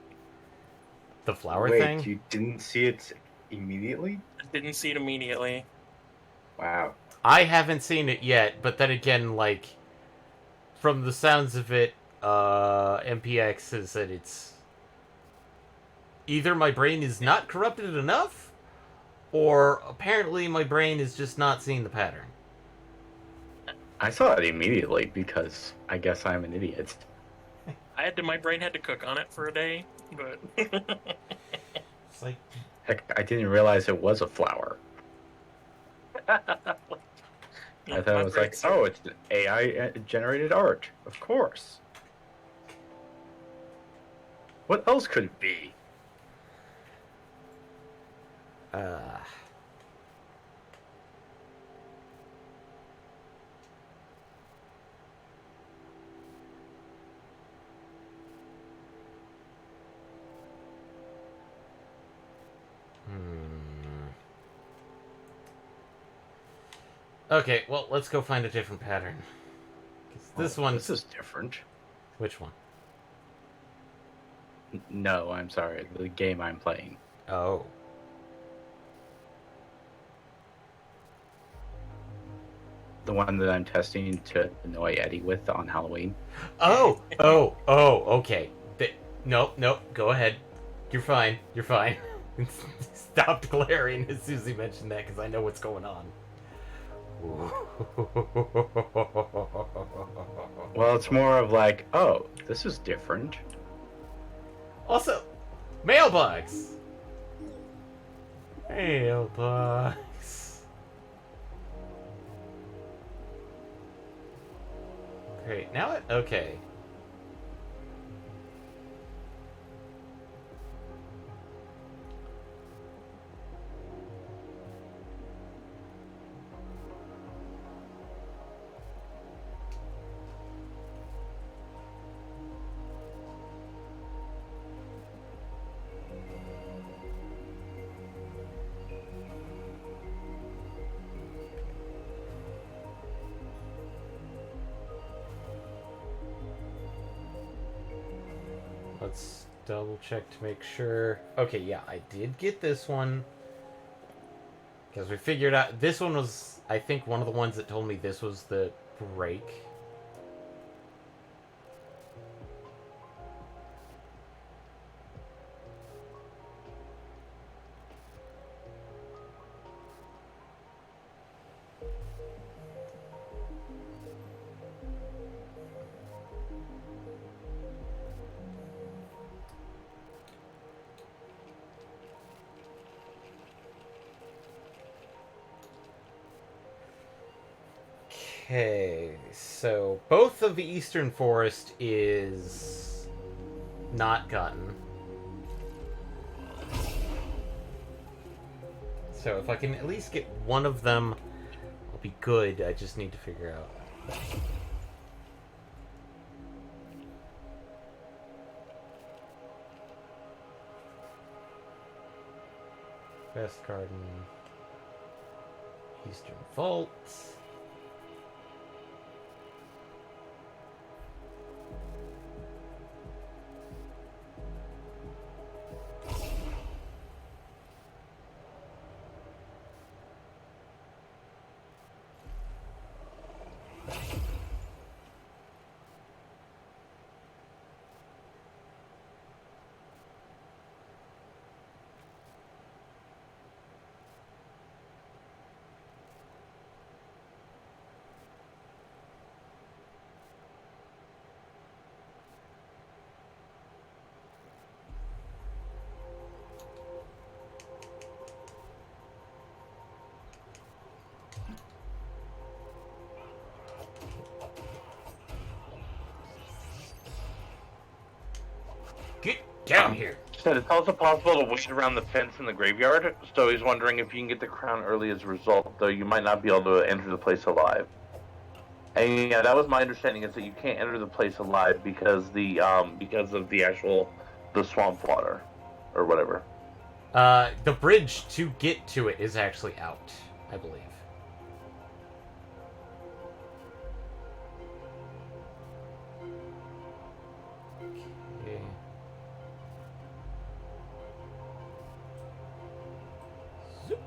The flower Wait, thing? you didn't see it immediately? I didn't see it immediately. Wow. I haven't seen it yet, but then again, like, from the sounds of it, MPX says that it's either my brain is not corrupted enough, or apparently my brain is just not seeing the pattern. I saw it immediately because I guess I'm an idiot. My brain had to cook on it for a day, but It's like, Heck, I didn't realize it was a flower. I thought it was like, oh, it's AI generated art. Of course. What else could it be? Okay, well, let's go find a different pattern. 'Cause this one... This is different. Which one? No, I'm sorry. The game I'm playing. Oh. The one that I'm testing to annoy Eddie with on Halloween. Oh, okay. Nope, go ahead. You're fine. Stopped glaring as Susie mentioned that because I know what's going on. Well, it's more of like, oh, this is different. Also, mailbox. Mailbox. Great. Now it. Okay. Let's double check to make sure. Okay, yeah, I did get this one. Because we figured out... This one was, I think, one of the ones that told me this was the break. Okay, so both of the Eastern Forest is not gotten. So if I can at least get one of them, I'll be good. I just need to figure out. Best Garden, Eastern Vault. Get down here. Said it's also possible to wait around the fence in the graveyard, so he's wondering if you can get the crown early as a result, though you might not be able to enter the place alive. And yeah, that was my understanding, is that you can't enter the place alive because because of the swamp water or whatever. The bridge to get to it is actually out, I believe. Okay. Zoop.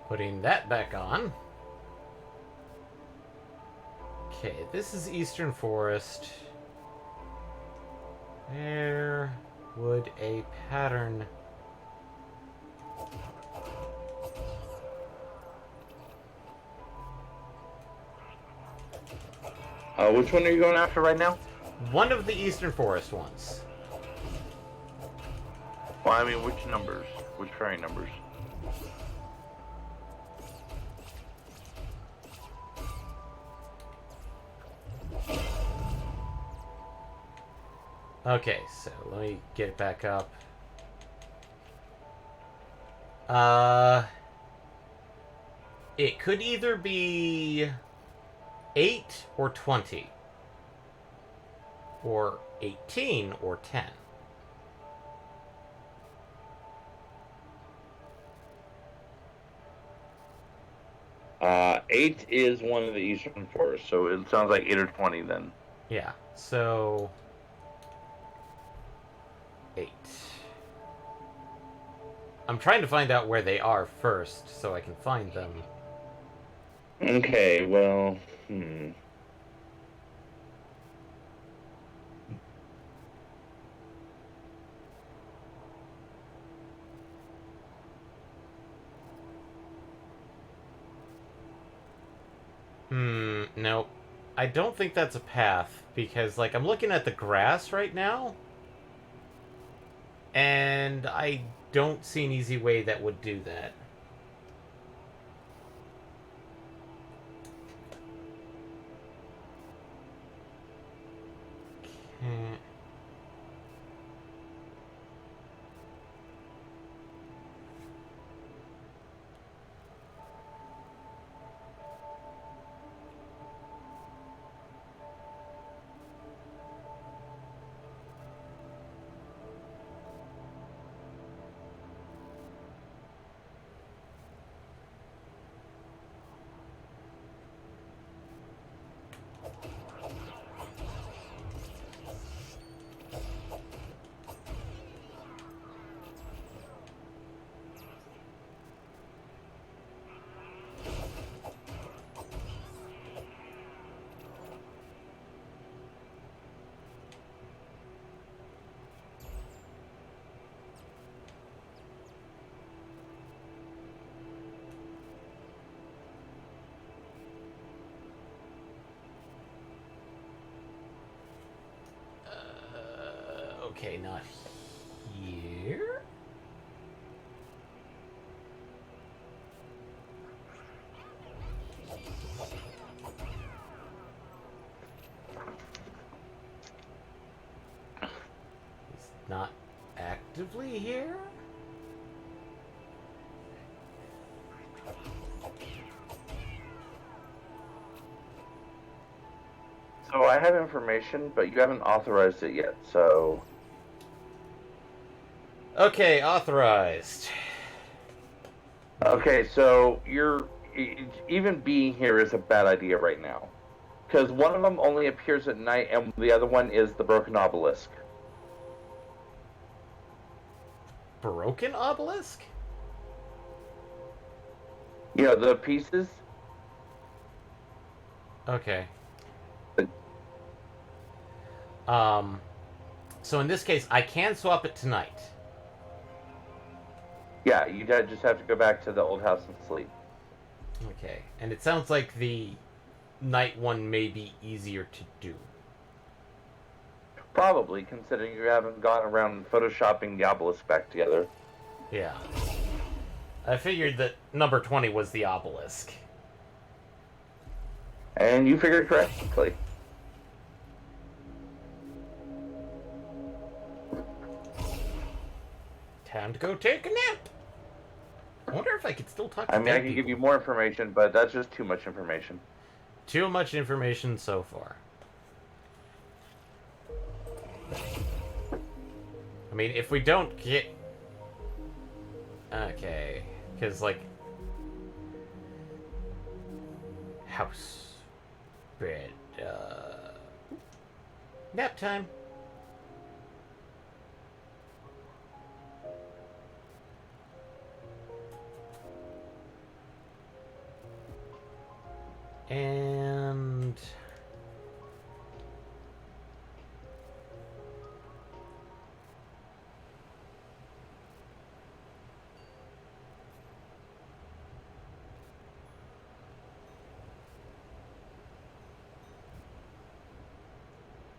Putting that back on. Okay, this is Eastern Forest. Where would a pattern... Which one are you going after right now? One of the Eastern Forest ones. Well, I mean, which numbers? Which fairy numbers? Okay, so let me get it back up. It could either be 8 or 20. Or 18 or 10. 8 is one of the Eastern Forest, so it sounds like 8 or 20 then. Yeah, so 8. I'm trying to find out where they are first, so I can find them. Okay, well, No. I don't think that's a path, because, like, I'm looking at the grass right now, and I don't see an easy way that would do that. Okay. Okay, not here. He's not actively here? So I have information, but you haven't authorized it yet, so... Okay, authorized. Okay, so even being here is a bad idea right now. Because one of them only appears at night, and the other one is the broken obelisk. Broken obelisk? You know, the pieces? Okay. So in this case, I can swap it tonight. Yeah, you just have to go back to the old house and sleep. Okay, and it sounds like the night one may be easier to do. Probably, considering you haven't gone around photoshopping the obelisk back together. Yeah. I figured that number 20 was the obelisk. And you figured correctly. Time to go take a nap. I wonder if I could still talk to I mean, I dead can people. give you more information, but that's just too much information. Too much information so far. I mean, if we don't get... Okay. Because, like... House. Bed. Nap time. And...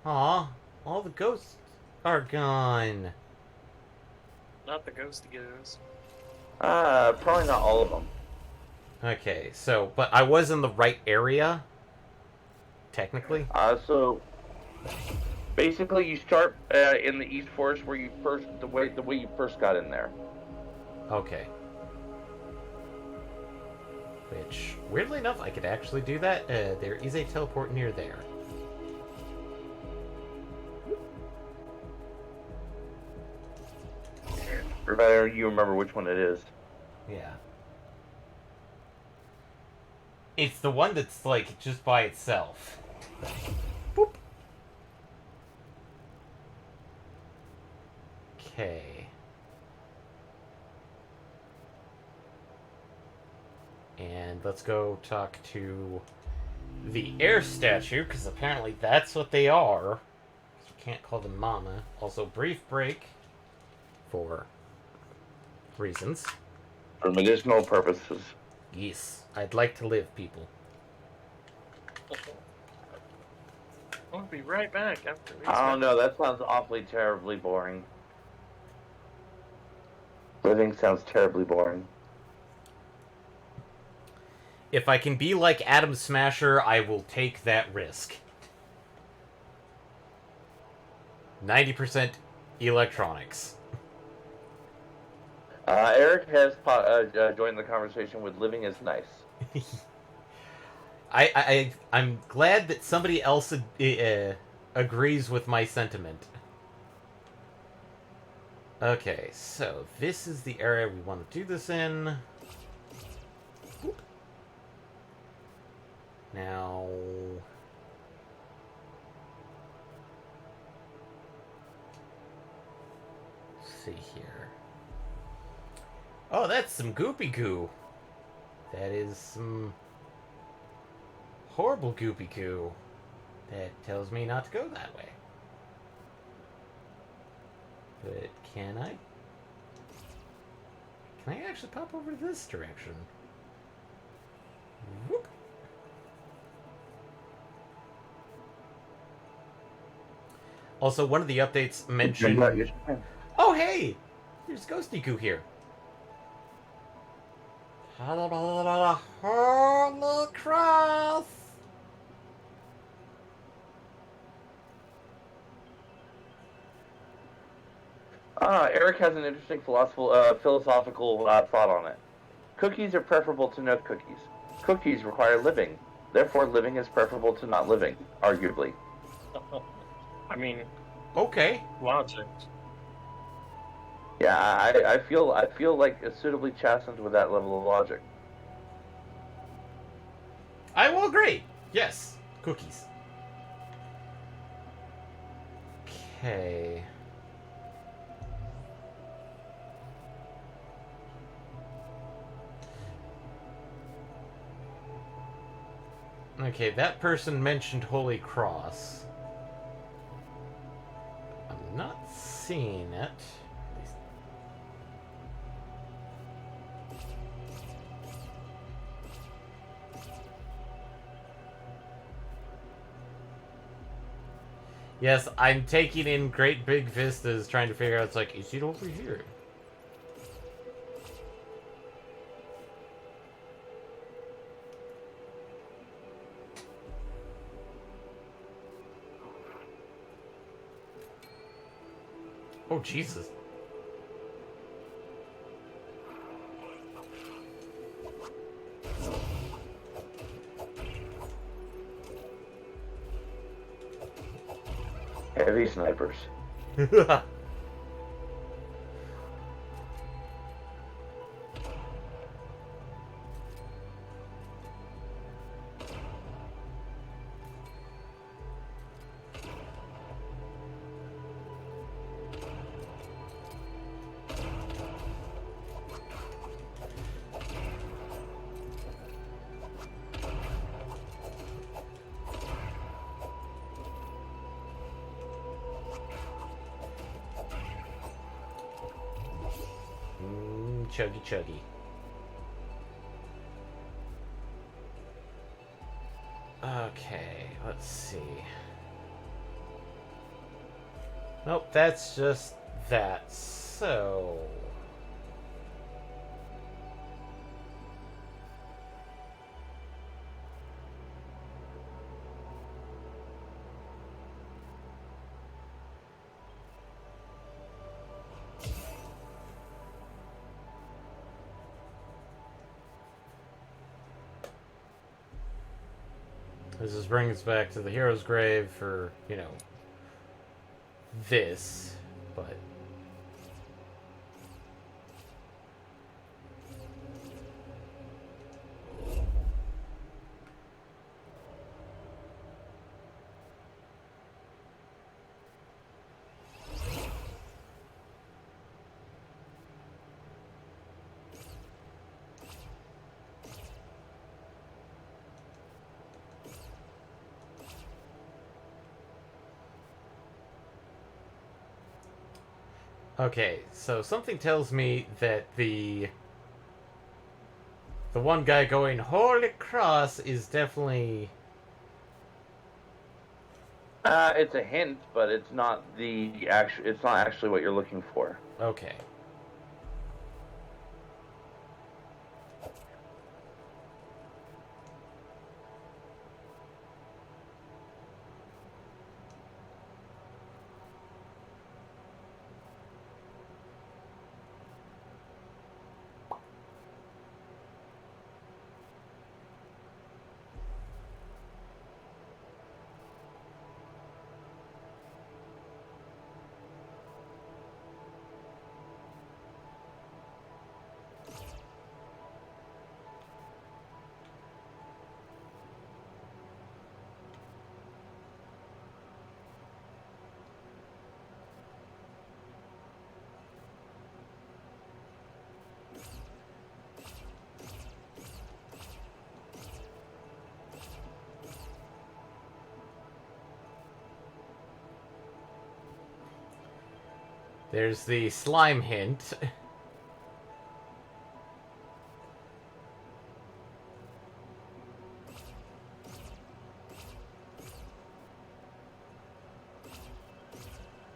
Aw, all the ghosts are gone. Not the ghosty goes. Probably not all of them. Okay, so, but I was in the right area, technically. So basically, you start in the East Forest where you first the way you first got in there. Okay. Which, weirdly enough, I could actually do that. There is a teleport near there. Provided you remember which one it is. Yeah. It's the one that's, like, just by itself. Boop. Okay. And let's go talk to the air statue, because apparently that's what they are. You can't call them mama. Also, brief break for reasons. For medicinal purposes. Yes, I'd like to live, people. I'll be right back after we I don't know. That sounds awfully terribly boring. Living sounds terribly boring. If I can be like Atom Smasher, I will take that risk. 90% electronics. Eric has joined the conversation with living is nice. I'm glad that somebody else agrees with my sentiment. Okay, so this is the area we want to do this in. Now... let's see here. Oh, that's some goopy goo. That is some horrible goopy goo. That tells me not to go that way. But can I? Can I actually pop over to this direction? Whoop. Also, one of the updates mentioned... Oh, hey! There's Ghosty Goo here. Holy cross! Eric has an interesting philosophical thought on it. Cookies are preferable to no cookies. Cookies require living. Therefore, living is preferable to not living, arguably. I mean, okay. logic. Yeah, I feel like suitably chastened with that level of logic. I will agree. Yes, cookies. Okay. Okay, that person mentioned Holy Cross. I'm not seeing it. Yes, I'm taking in great big vistas trying to figure out, it's like, is it over here? Oh, Jesus. Heavy snipers. Chuggy chuggy. Okay, let's see. Nope, that's just that. So... this just brings us back to the hero's grave for, you know, this, but... Okay, so something tells me that the one guy going Holy Cross is definitely It's a hint, but it's not the actual. It's not actually what you're looking for. Okay. There's the slime hint.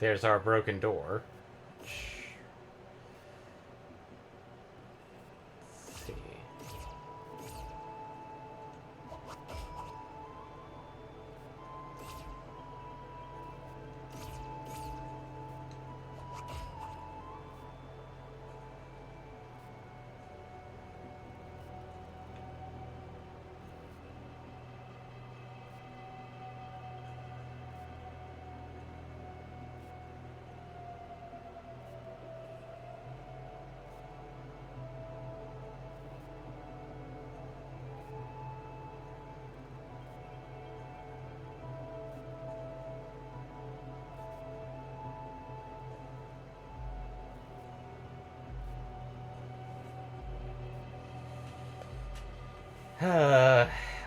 There's our broken door. Let's see.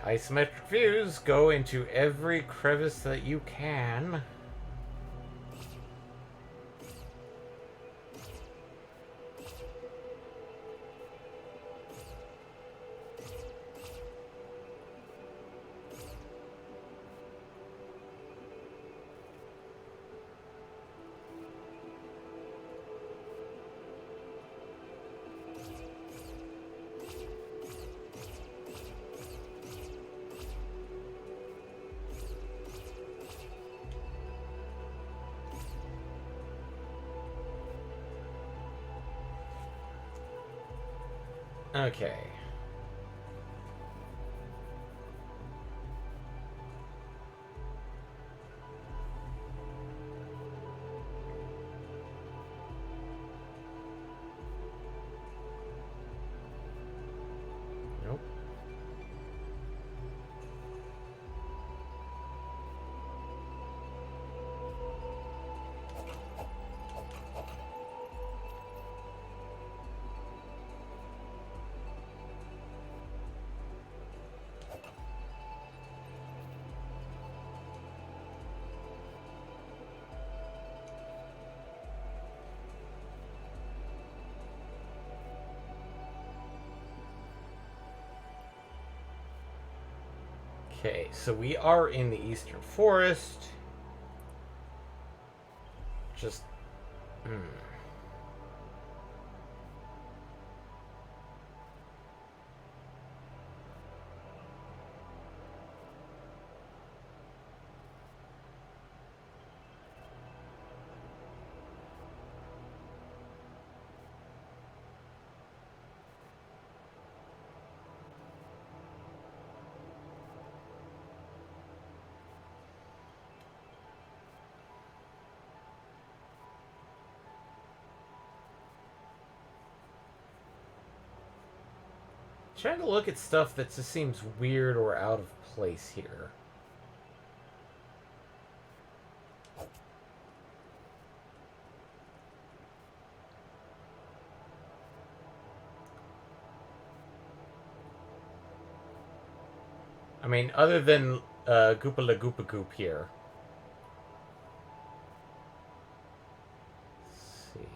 Isometric views go into every crevice that you can. Okay. Nope. Okay, so we are in the Eastern Forest. Just... Trying to look at stuff that just seems weird or out of place here. I mean, other than Goopa La Goopa Goop here. Let's see.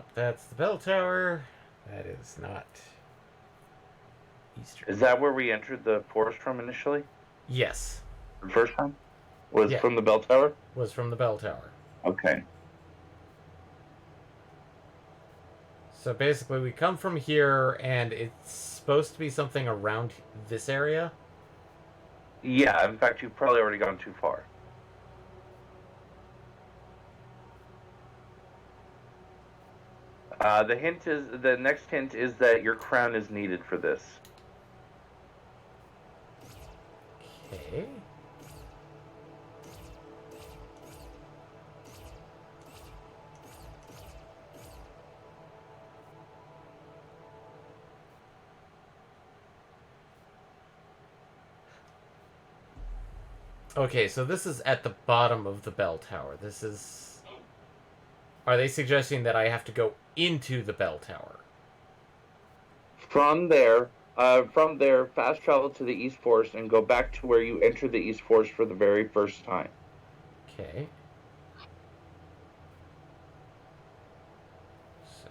Nope, that's the bell tower. That is not Eastern. Is that where we entered the forest from initially? Yes. The first time? Was Yeah. from the bell tower? Was from the bell tower. Okay. So basically, we come from here, and it's supposed to be something around this area. Yeah, in fact, you've probably already gone too far. The next hint is that your crown is needed for this. Okay. Okay, so this is at the bottom of the bell tower. This is... Are they suggesting that I have to go into the bell tower? From there, fast travel to the East Forest and go back to where you entered the East Forest for the very first time. Okay. So...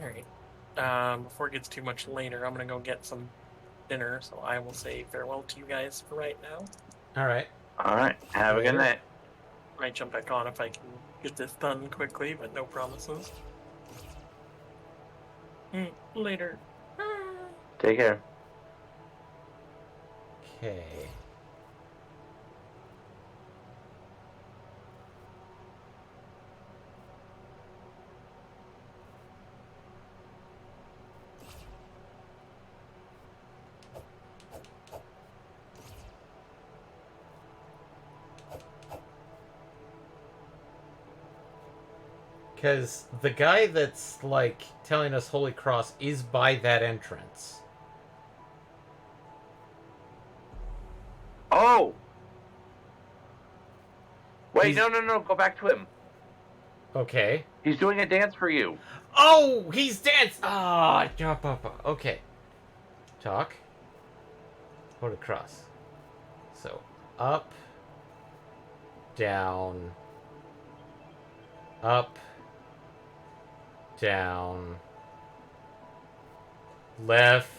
Alright. Before it gets too much later, I'm gonna go get some dinner, so I will say farewell to you guys for right now. Alright. All right. Have a good night. Might jump back on if I can get this done quickly, but no promises. Later. Take care. Okay. Because the guy that's, like, telling us Holy Cross is by that entrance. Oh! Wait, He's- no. Go back to him. Okay. He's doing a dance for you. Oh! He's dancing! Ah! Okay. Talk. Holy Cross. So, up. Down. Up. Down. Left.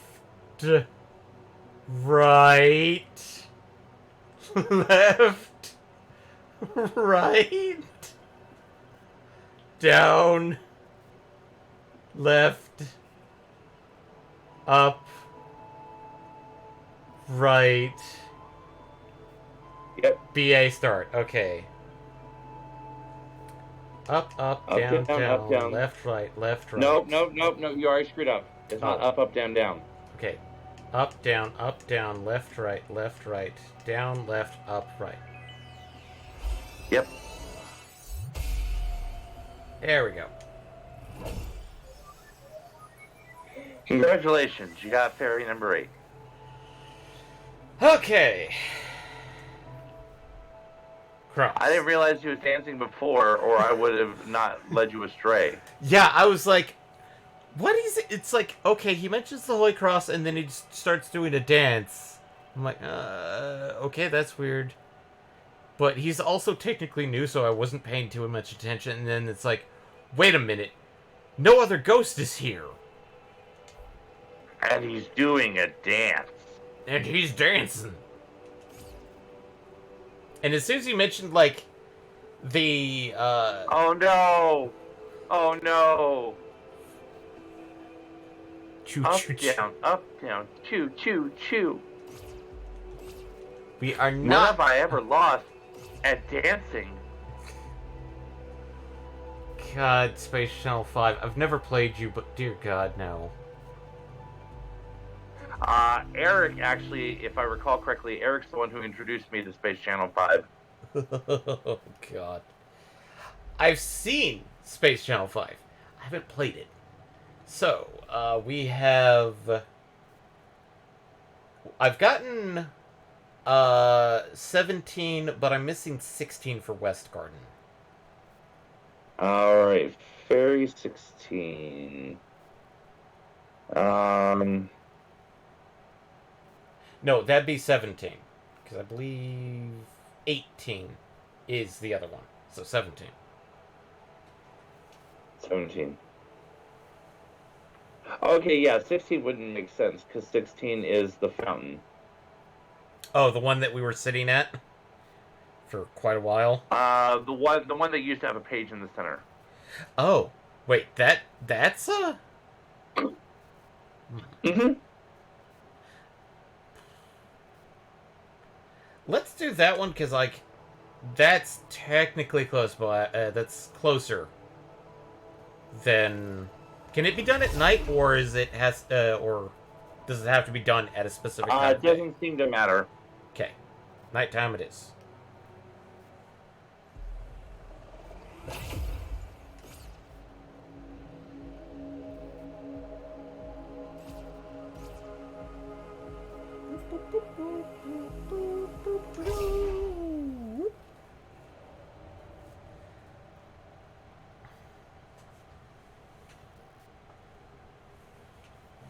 Right. Left. Right. Down. Left. Up. Right. Yep. BA start. Okay. Up, down, up, down. left, right, left, right. Nope. You already screwed up. It's not up, down, down. Okay. Up, down, left, right, down, left, up, right. Yep. There we go. Congratulations. You got fairy number 8. Okay. Cross. I didn't realize he was dancing before, or I would have not led you astray. Yeah, I was like, what is it? It's like, okay, he mentions the Holy Cross, and then he just starts doing a dance. I'm like, okay, that's weird. But he's also technically new, so I wasn't paying too much attention. And then it's like, wait a minute. No other ghost is here. And he's doing a dance. And he's dancing. And as soon as you mentioned, like, the, Oh no! Oh no! Choo, Up, choo, choo. down, choo, choo, choo. We are When not. have I ever lost at dancing? God, Space Channel 5. I've never played you, but dear God, no. Eric, actually, if I recall correctly, Eric's the one who introduced me to Space Channel 5. Oh, God. I've seen Space Channel 5. I haven't played it. So, we have... I've gotten 17, but I'm missing 16 for West Garden. Alright, Fairy 16. No, that'd be 17. Because I believe 18 is the other one. So 17. 17. Okay, yeah, 16 wouldn't make sense, because 16 is the fountain. Oh, the one that we were sitting at for quite a while? The one that used to have a page in the center. Oh, wait, that's a... Mm-hmm. Let's do that one, because, like, that's technically close, but that's closer than... Can it be done at night, or is it or does it have to be done at a specific time? It doesn't seem to matter. Okay, nighttime it is.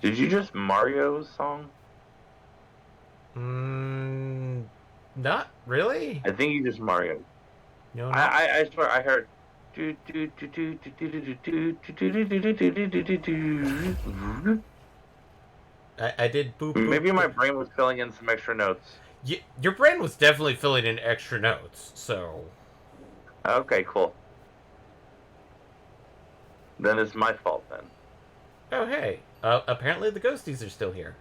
Did you just Mario's song? Not really. I think you just Mario. No, I swear I heard. I did boop, boop. Maybe my brain was filling in some extra notes. Your brain was definitely filling in extra notes, so... Okay, cool. Then it's my fault then. Oh, hey. Apparently the ghosties are still here.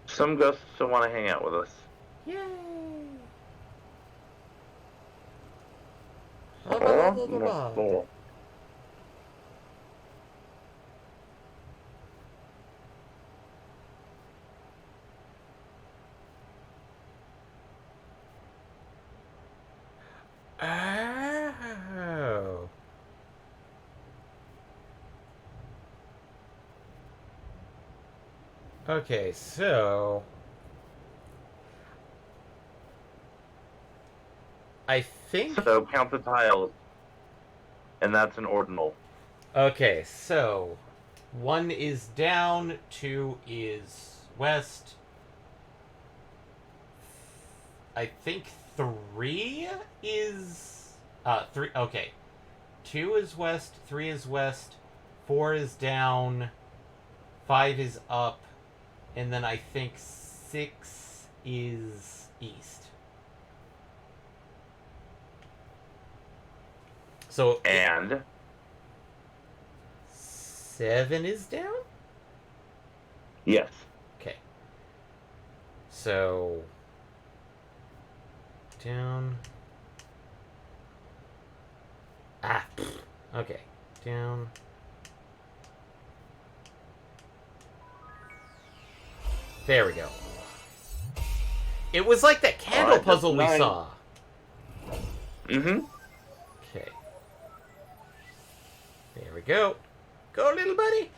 Some ghosts still want to hang out with us. Yay! Cool. Oh. Okay, so... I think... So count the tiles. And that's an ordinal. Okay, so... 1 is down, 2 is west. I think 3 is... 3... Okay. 2 is west, 3 is west, 4 is down, 5 is up, and then I think 6 is east. So... And? 7 is down? Yes. Okay. So... Down... Ah, okay. Down... There we go. It was like that candle Alright, puzzle we that's 9. saw. Mm-hmm. Okay. There we go. Go, little buddy.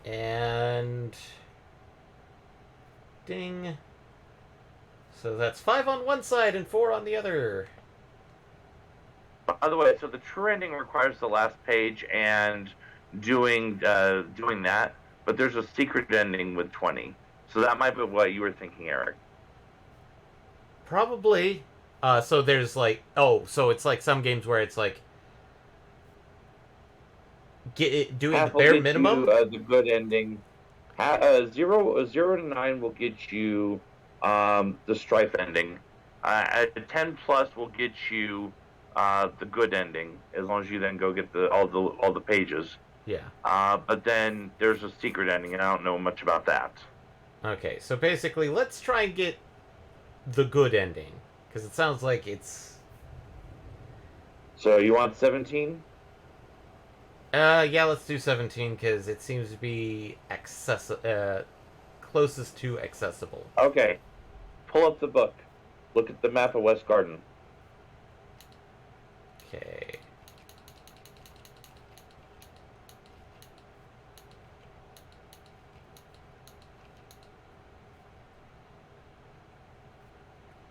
And... Ding. So that's 5 on one side and 4 on the other. By the way, so the true ending requires the last page and doing that, but there's a secret ending with 20. So that might be what you were thinking, Eric. Probably. So there's like... Oh, so it's like some games where it's like... doing Half the will bare get minimum? You, the good ending. 0 to 9 will get you the strife ending. 10 plus will get you the good ending, as long as you then go get all the pages. Yeah. But then there's a secret ending, and I don't know much about that. Okay, so basically, let's try and get the good ending. Because it sounds like it's... So you want 17? Yeah, let's do 17, because it seems to be closest to accessible. Okay. Pull up the book. Look at the map of West Garden. Okay.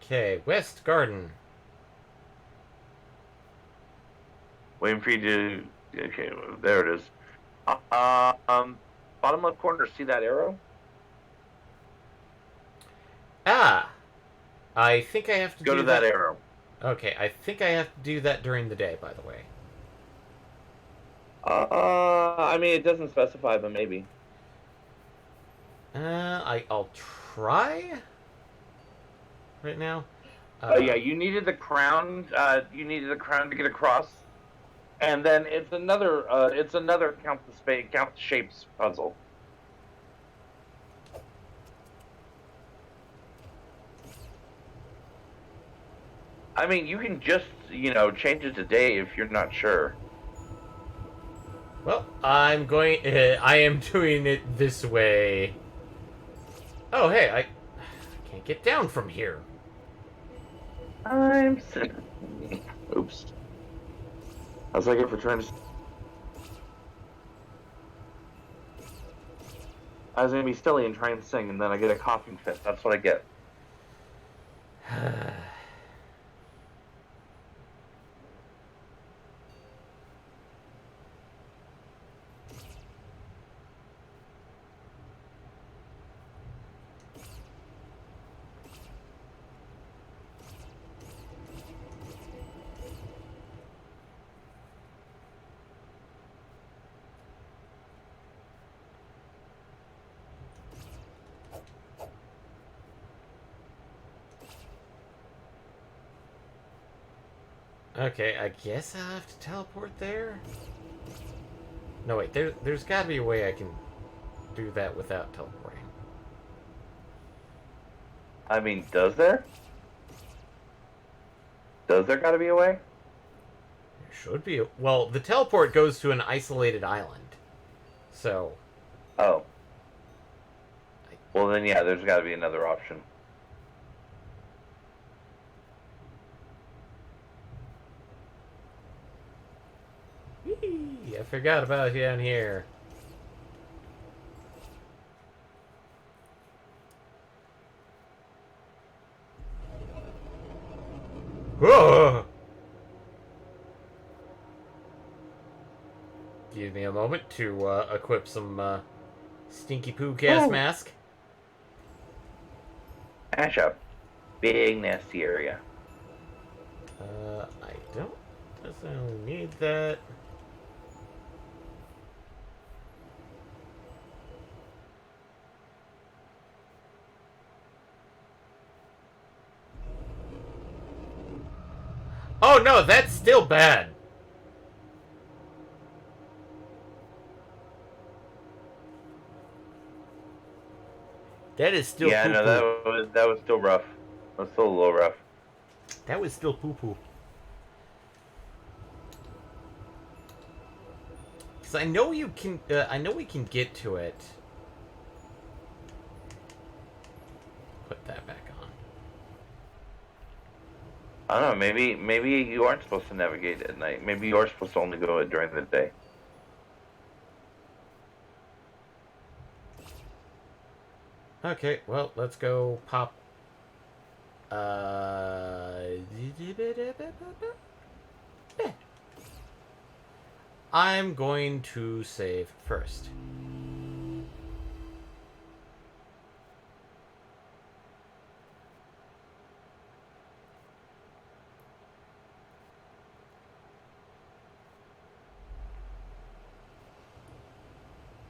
Okay, West Garden. Waiting for you to. Okay, there it is. Bottom left corner. See that arrow? Ah! I think I have to Go do to that arrow. Okay, I think I have to do that during the day, by the way. I mean, it doesn't specify, but maybe. I'll try right now. Yeah, you needed the crown. You needed the crown to get across, and then it's another. It's another count the shapes puzzle. I mean, you can just change it to day if you're not sure. Well, I am doing it this way. Oh, hey, I can't get down from here. I'm sick. Oops. I was like, if we're trying to. I was gonna be silly and try and sing, and then I get a coughing fit. That's what I get. Okay, I guess I'll have to teleport there? No, wait, there's gotta be a way I can do that without teleporting. I mean, does there? Does there gotta be a way? There should be. Well, the teleport goes to an isolated island. So. Oh. Well, then, yeah, there's gotta be another option. Whee! I forgot about down here. Whoa! Give me a moment to equip some stinky poo gas mask. Ash up. Big nasty area. I don't necessarily need that. Oh no, that's still bad. That is still Yeah, poo-poo. no, that was still rough. That was still a little rough. That was still poo-poo. Because I know you can. I know we can get to it. Put that back on. I don't know. Maybe you aren't supposed to navigate at night. Maybe you are supposed to only go during the day. Okay, well, let's go pop. I'm going to save first.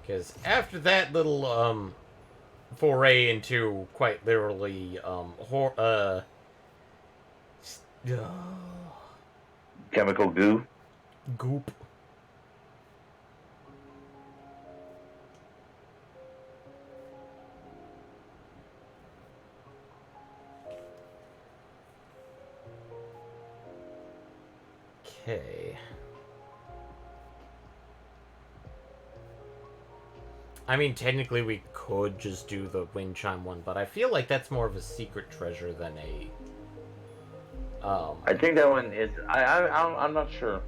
Because after that little, foray into quite literally, Chemical goo. goop. Okay. I mean, technically we could just do the wind chime one, but I feel like that's more of a secret treasure than a... I think that one is. I'm not sure.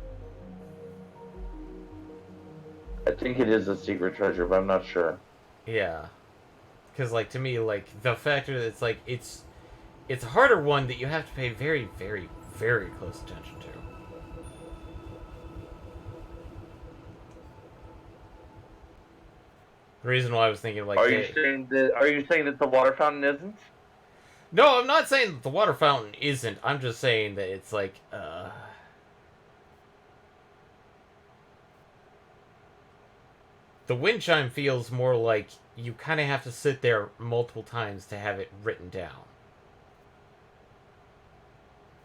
I think it is a secret treasure, but I'm not sure. Yeah. Because, like, to me, like, the factor that it's, like, it's a harder one that you have to pay very, very, very close attention to. The reason why I was thinking, like... Are you saying that the water fountain isn't? No, I'm not saying that the water fountain isn't. I'm just saying that it's, like, the wind chime feels more like you kind of have to sit there multiple times to have it written down.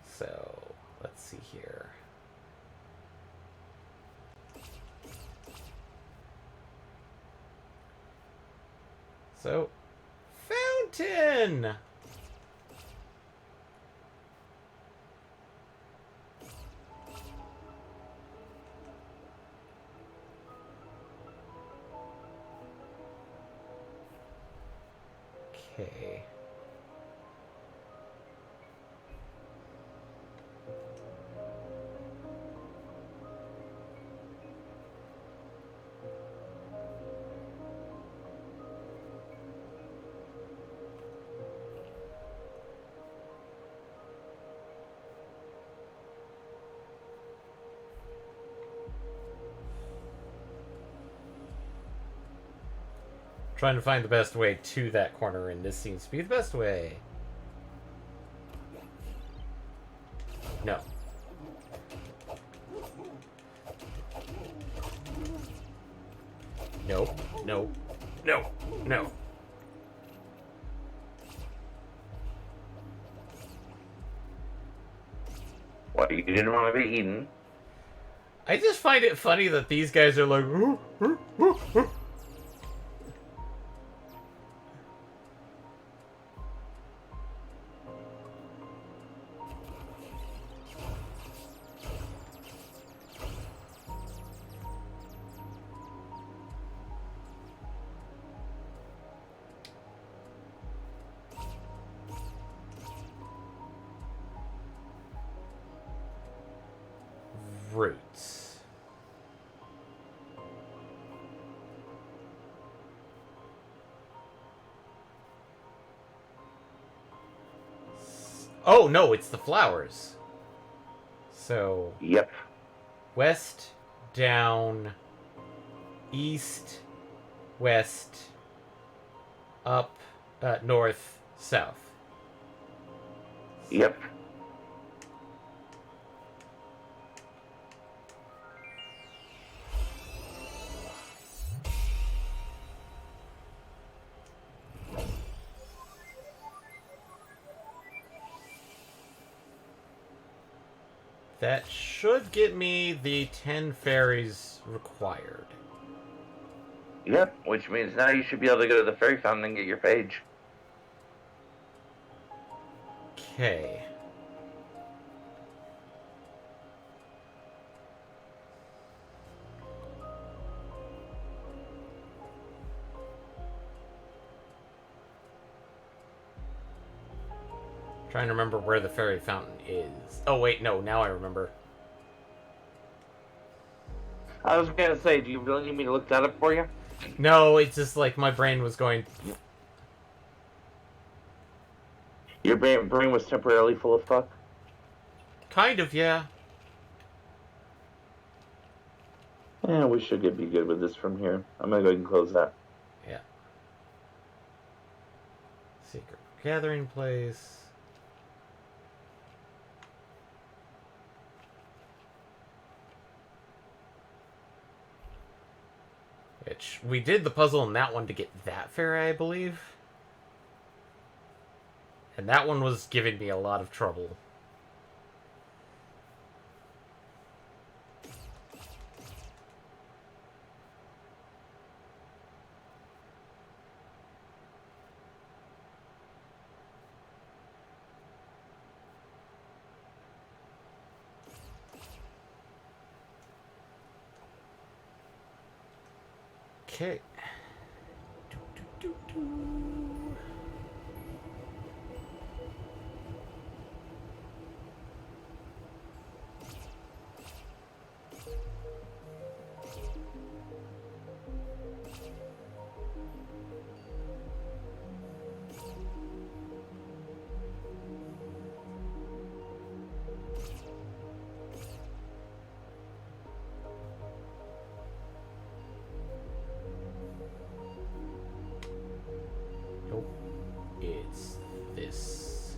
So, let's see here. So, fountain! Okay. Trying to find the best way to that corner, and this seems to be the best way. No. No. No. No. No. What, you didn't want to be eaten? I just find it funny that these guys are like... Roots. Oh, no, it's the flowers. So... Yep. West, down, east, west, up, north, south. Yep. That should get me the 10 fairies required. Yep, which means now you should be able to go to the fairy fountain and get your page. Okay. Trying to remember where the fairy fountain is. Oh, wait, no, now I remember. I was gonna say, do you really need me to look that up for you? No, it's just like my brain was going... Your brain was temporarily full of fuck? Kind of, yeah. Yeah, we should be good with this from here. I'm gonna go ahead and close that. Yeah. Secret gathering place. Which, we did the puzzle in that one to get that fairy, I believe. And that one was giving me a lot of trouble. Okay. Do, do, do, do. Nope. It's this.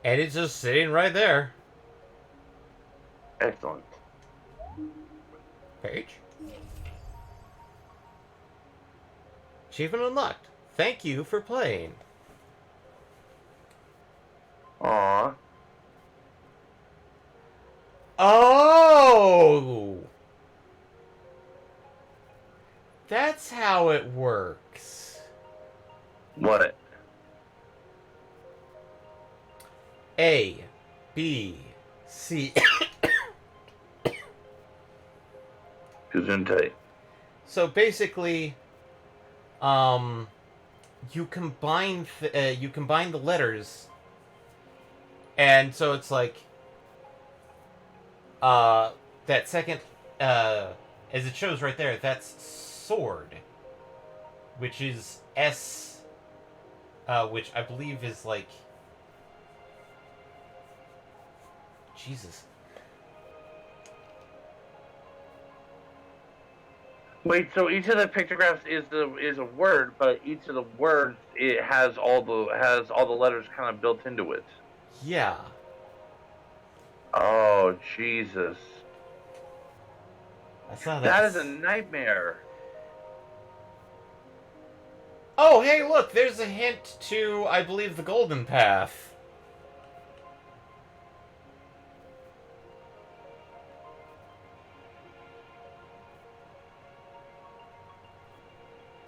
And it's just sitting right there. Excellent. Page. Achievement unlocked. Thank you for playing. Aw. Oh! That's how it works. What? A, B, C. Gesundheit. So basically, you combine the letters, and so it's like, that second, as it shows right there, that's sword, which is S, which I believe is like, Jesus. Wait, so each of the pictographs is a word, but each of the words it has all the letters kind of built into it. Yeah. Oh Jesus! I saw that. That is a nightmare. Oh, hey, look! There's a hint to, I believe, the Golden Path.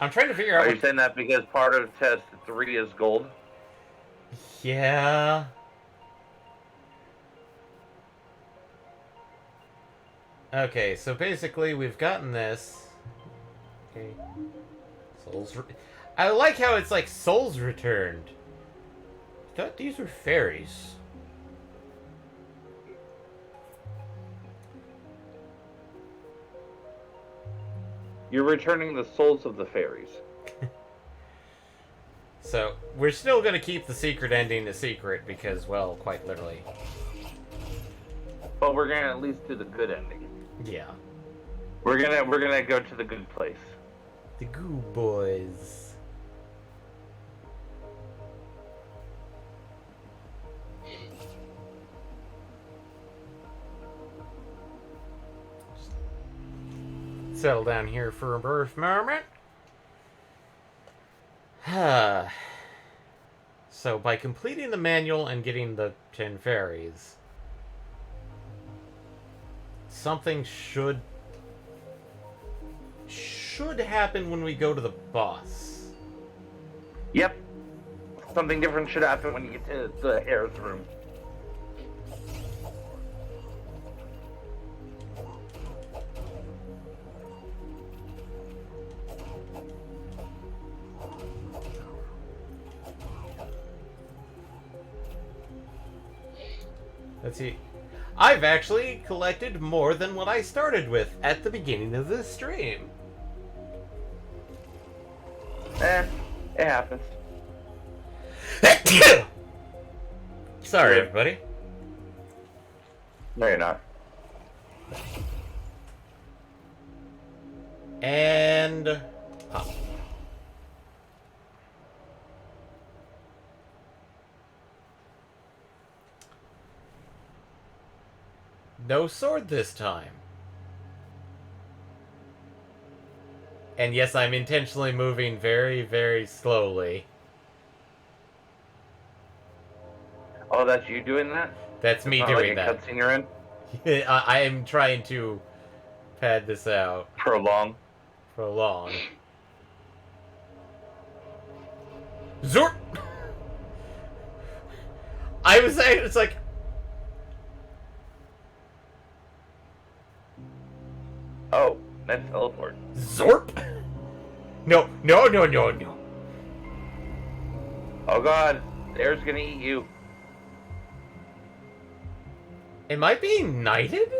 I'm trying to figure out Are you what... saying that because part of test 3 is gold? Yeah. Okay, so basically we've gotten this. Okay. I like how it's like souls returned. I thought these were fairies. You're returning the souls of the fairies. So, we're still gonna keep the secret ending a secret because, well, quite literally. But we're gonna at least do the good ending. Yeah. We're gonna go to the good place. The Goo Boys. Settle down here for a brief moment. So, by completing the manual and getting the 10 fairies, something should happen when we go to the boss. Yep. Something different should happen when you get to the Aerith room. Let's see. I've actually collected more than what I started with at the beginning of this stream. It happens. Sorry, everybody. No, you're not. And pop. No sword this time. And yes, I'm intentionally moving very, very slowly. Oh, that's you doing that? That's me Not doing like a that. cutscene you're in? I am trying to pad this out. Prolong. Prolong. Zorp! I was saying, it's like... Oh, that's teleport. Zorp? No. Oh god, the air's gonna eat you. Am I being knighted?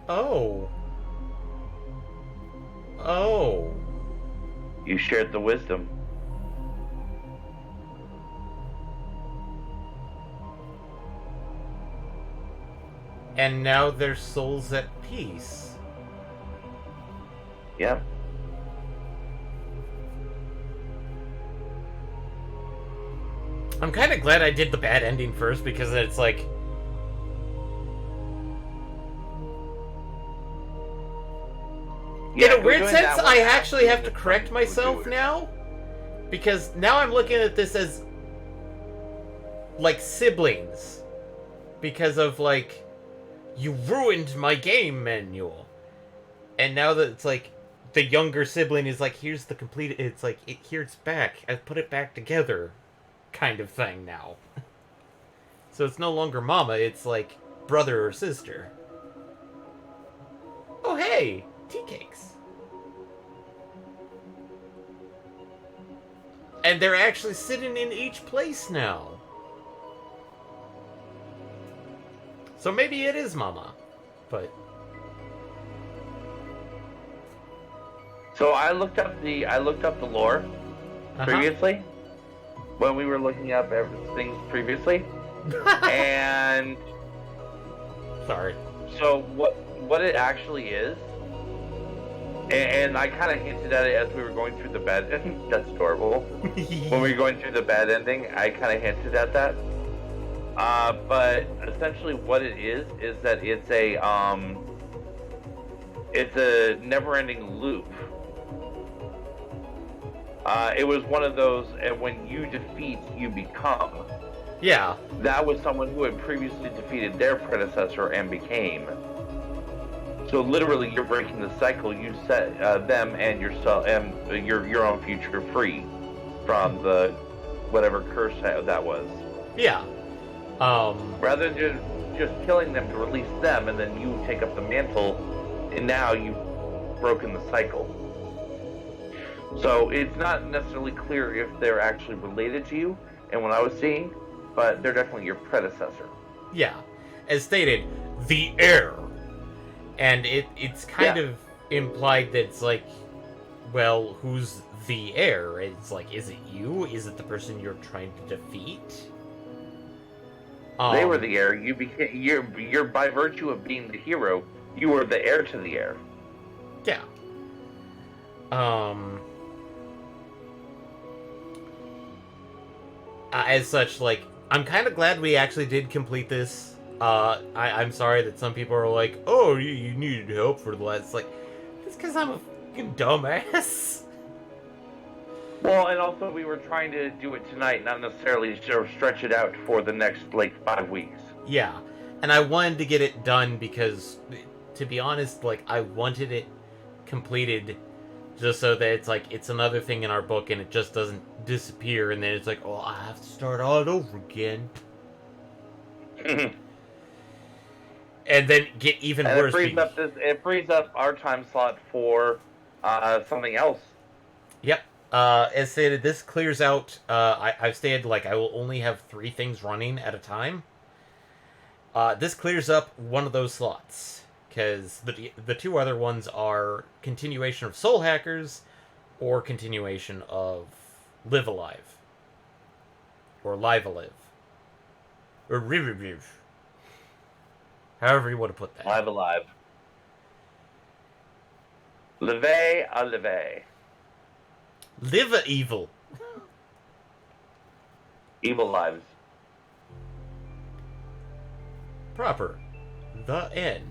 Oh. Oh. You shared the wisdom. And now their souls at peace. Yeah. I'm kind of glad I did the bad ending first, because it's like... Yeah, in a weird doing sense, that one I actually have to is correct fun to myself do. now. Because now I'm looking at this as... like, siblings. Because of, like... you ruined my game manual. And now that it's like... the younger sibling is like, here's the complete... it's like, here it's back. I put it back together. Kind of thing now. So it's no longer mama, it's like brother or sister. Oh hey! Tea cakes. And they're actually sitting in each place now. So maybe it is mama. But... So I looked up the lore previously when we were looking up things previously, and Sorry. so what it actually is, and I kind of hinted at it as we were going through the bad. That's adorable. When we were going through the bad ending, I kind of hinted at that. But essentially, what it is that it's a never-ending loop. It was one of those, and when you defeat, you become. Yeah. That was someone who had previously defeated their predecessor and became. So literally, you're breaking the cycle. You set them and yourself and your own future free from the whatever curse that was. Yeah. Rather than just killing them to release them, and then you take up the mantle, and now you've broken the cycle. So it's not necessarily clear if they're actually related to you, and what I was seeing, but they're definitely your predecessor. Yeah. As stated, the heir. And it's kind of implied that it's like, well, who's the heir? It's like, is it you? Is it the person you're trying to defeat? They were the heir. You became. You're by virtue of being the hero, you were the heir to the heir. Yeah. As such, like, I'm kind of glad we actually did complete this. I'm sorry that some people are like, oh, you needed help for the last, like, it's because I'm a fucking dumbass. Well, and also we were trying to do it tonight, not necessarily stretch it out for the next, 5 weeks. Yeah, and I wanted to get it done because, to be honest, like, I wanted it completed just so that it's like, it's another thing in our book and it just doesn't disappear, and then it's like, oh, I have to start all over again. And then get even and worse. It frees up our time slot for something else. Yep. As stated, this clears out. I've stated, like, I will only have 3 things running at a time. This clears up one of those slots, because the 2 other ones are continuation of Soul Hackers or continuation of Live Alive. Or Live Alive. Or Riv. However you want to put that. Live alive. Live a live. Live a evil. Evil lives. Proper. The end.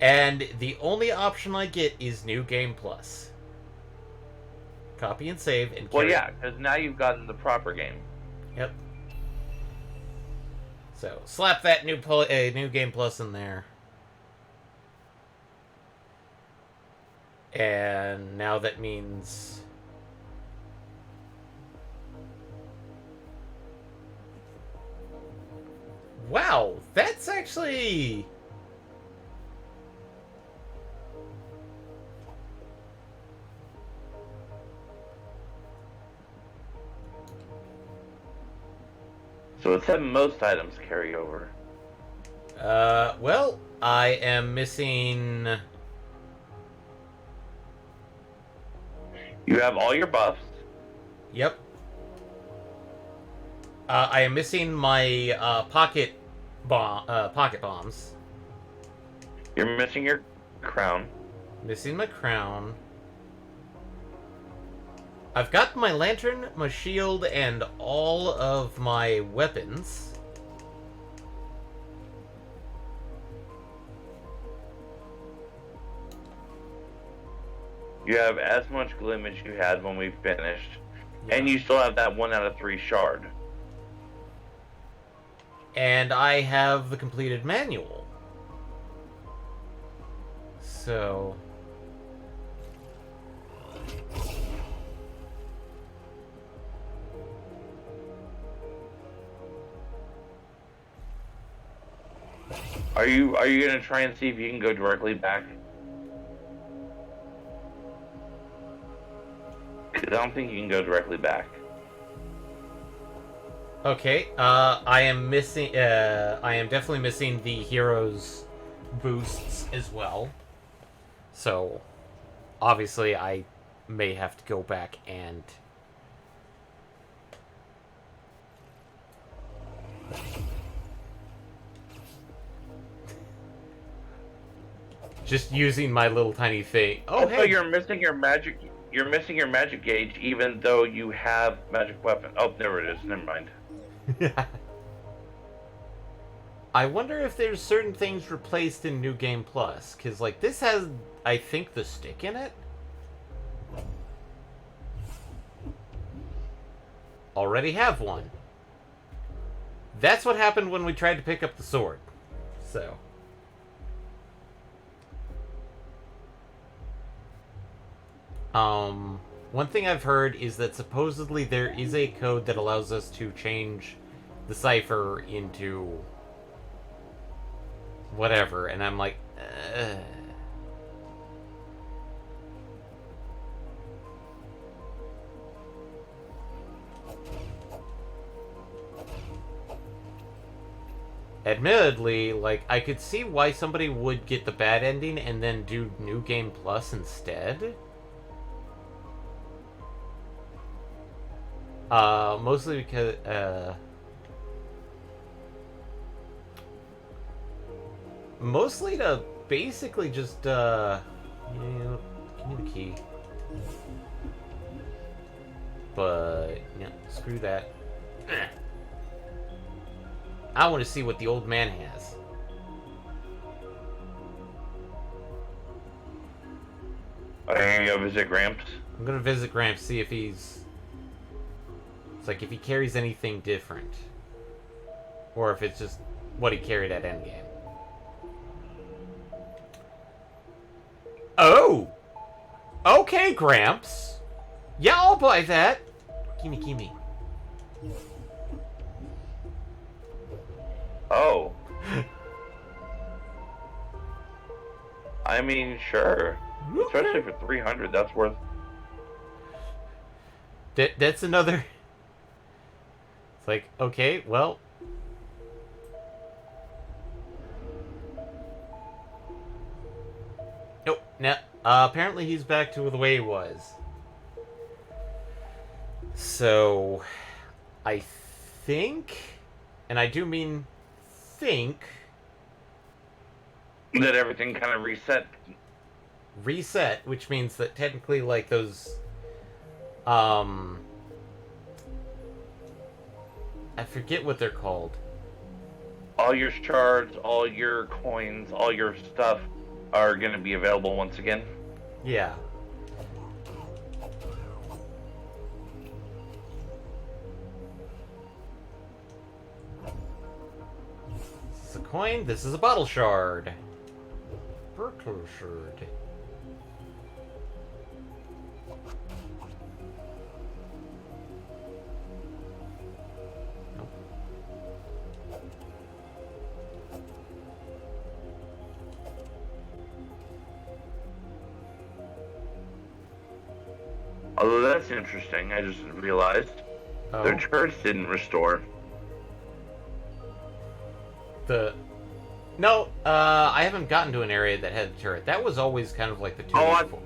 And the only option I get is New Game Plus. Copy and save and Well, carry. yeah, because now you've gotten the proper game. Yep. So slap that New Game Plus in there. And now that means... Wow, that's actually... So it said most items carry over. Well, I am missing... You have all your buffs. Yep. I am missing my pocket bombs. You're missing your crown. Missing my crown. I've got my lantern, my shield, and all of my weapons. You have as much glim as you had when we finished. Yeah. And you still have that 1 out of 3 shard. And I have the completed manual. So... Are you gonna try and see if you can go directly back? Because I don't think you can go directly back. Okay, I am missing, I am definitely missing the heroes boosts as well. So, obviously I may have to go back and... Just using my little tiny thing. Oh, Also, hey! you're missing your magic. You're missing your magic gauge, even though you have magic weapon. Oh, there it is. Never mind. I wonder if there's certain things replaced in New Game Plus, because, like, this has, I think, the stick in it? Already have one. That's what happened when we tried to pick up the sword. So... one thing I've heard is that supposedly there is a code that allows us to change the cipher into whatever, and I'm like, Admittedly, like, I could see why somebody would get the bad ending and then do New Game Plus instead. Mostly because, mostly to basically just, you know, give me the key. But, yeah, screw that. I want to see what the old man has. Are you gonna go visit Gramps? I'm gonna visit Gramps, see if he's... It's like if he carries anything different. Or if it's just what he carried at Endgame. Oh! Okay, Gramps. Yeah, I'll buy that. Gimme, gimme. Oh. I mean, sure. Especially for 300, that's worth... That's another... It's like, okay, well... Nope, nah. Apparently he's back to the way he was. So... I think... And I do mean... think... That everything kind of reset. Reset, which means that technically, like, those... I forget what they're called. All your shards, all your coins, all your stuff are going to be available once again. Yeah. This is a coin. This is a bottle shard. Bottle shard. Although that's interesting, I just realized their turrets didn't restore. No, I haven't gotten to an area that had a turret. That was always kind of like the tuning fork.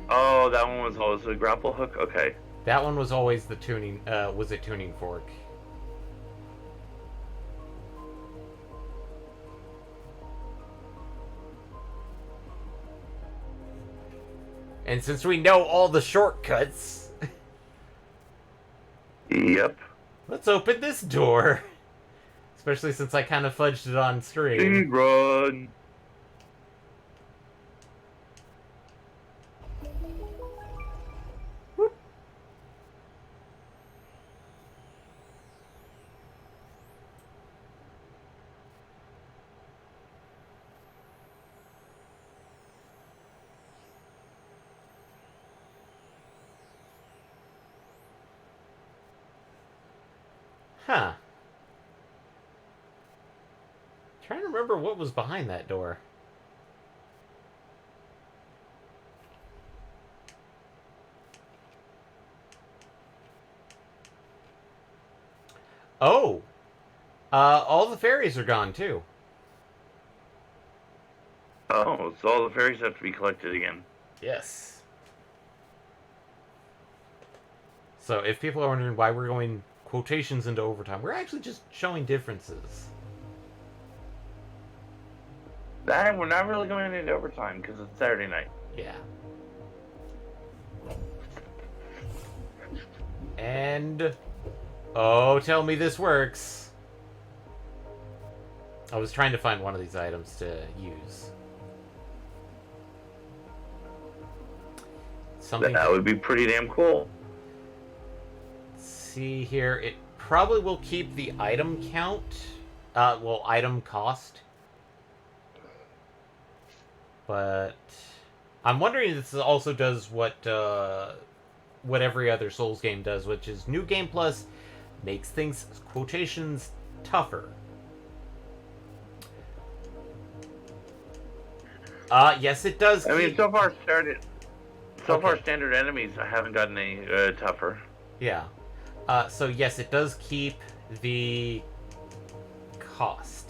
Oh, that one was always a grapple hook? Okay. That one was always the tuning, was a tuning fork. And since we know all the shortcuts... Yep. Let's open this door. Especially since I kind of fudged it on stream. Speed run. Whoop. Huh. Trying to remember what was behind that door. Oh! All the fairies are gone, too. Oh, so all the fairies have to be collected again. Yes. So, if people are wondering why we're going quotations into overtime, we're actually just showing differences. We're not really going into overtime because it's Saturday night. Yeah. And... oh, tell me this works. I was trying to find one of these items to use. Something that would be pretty damn cool. Let's see here. It probably will keep the item count. Well, item cost. But I'm wondering if this also does what every other Souls game does, which is New Game Plus makes things, quotations, tougher. Yes, it does. I mean, so far standard enemies I haven't gotten any tougher. Yeah. So yes, it does keep the cost.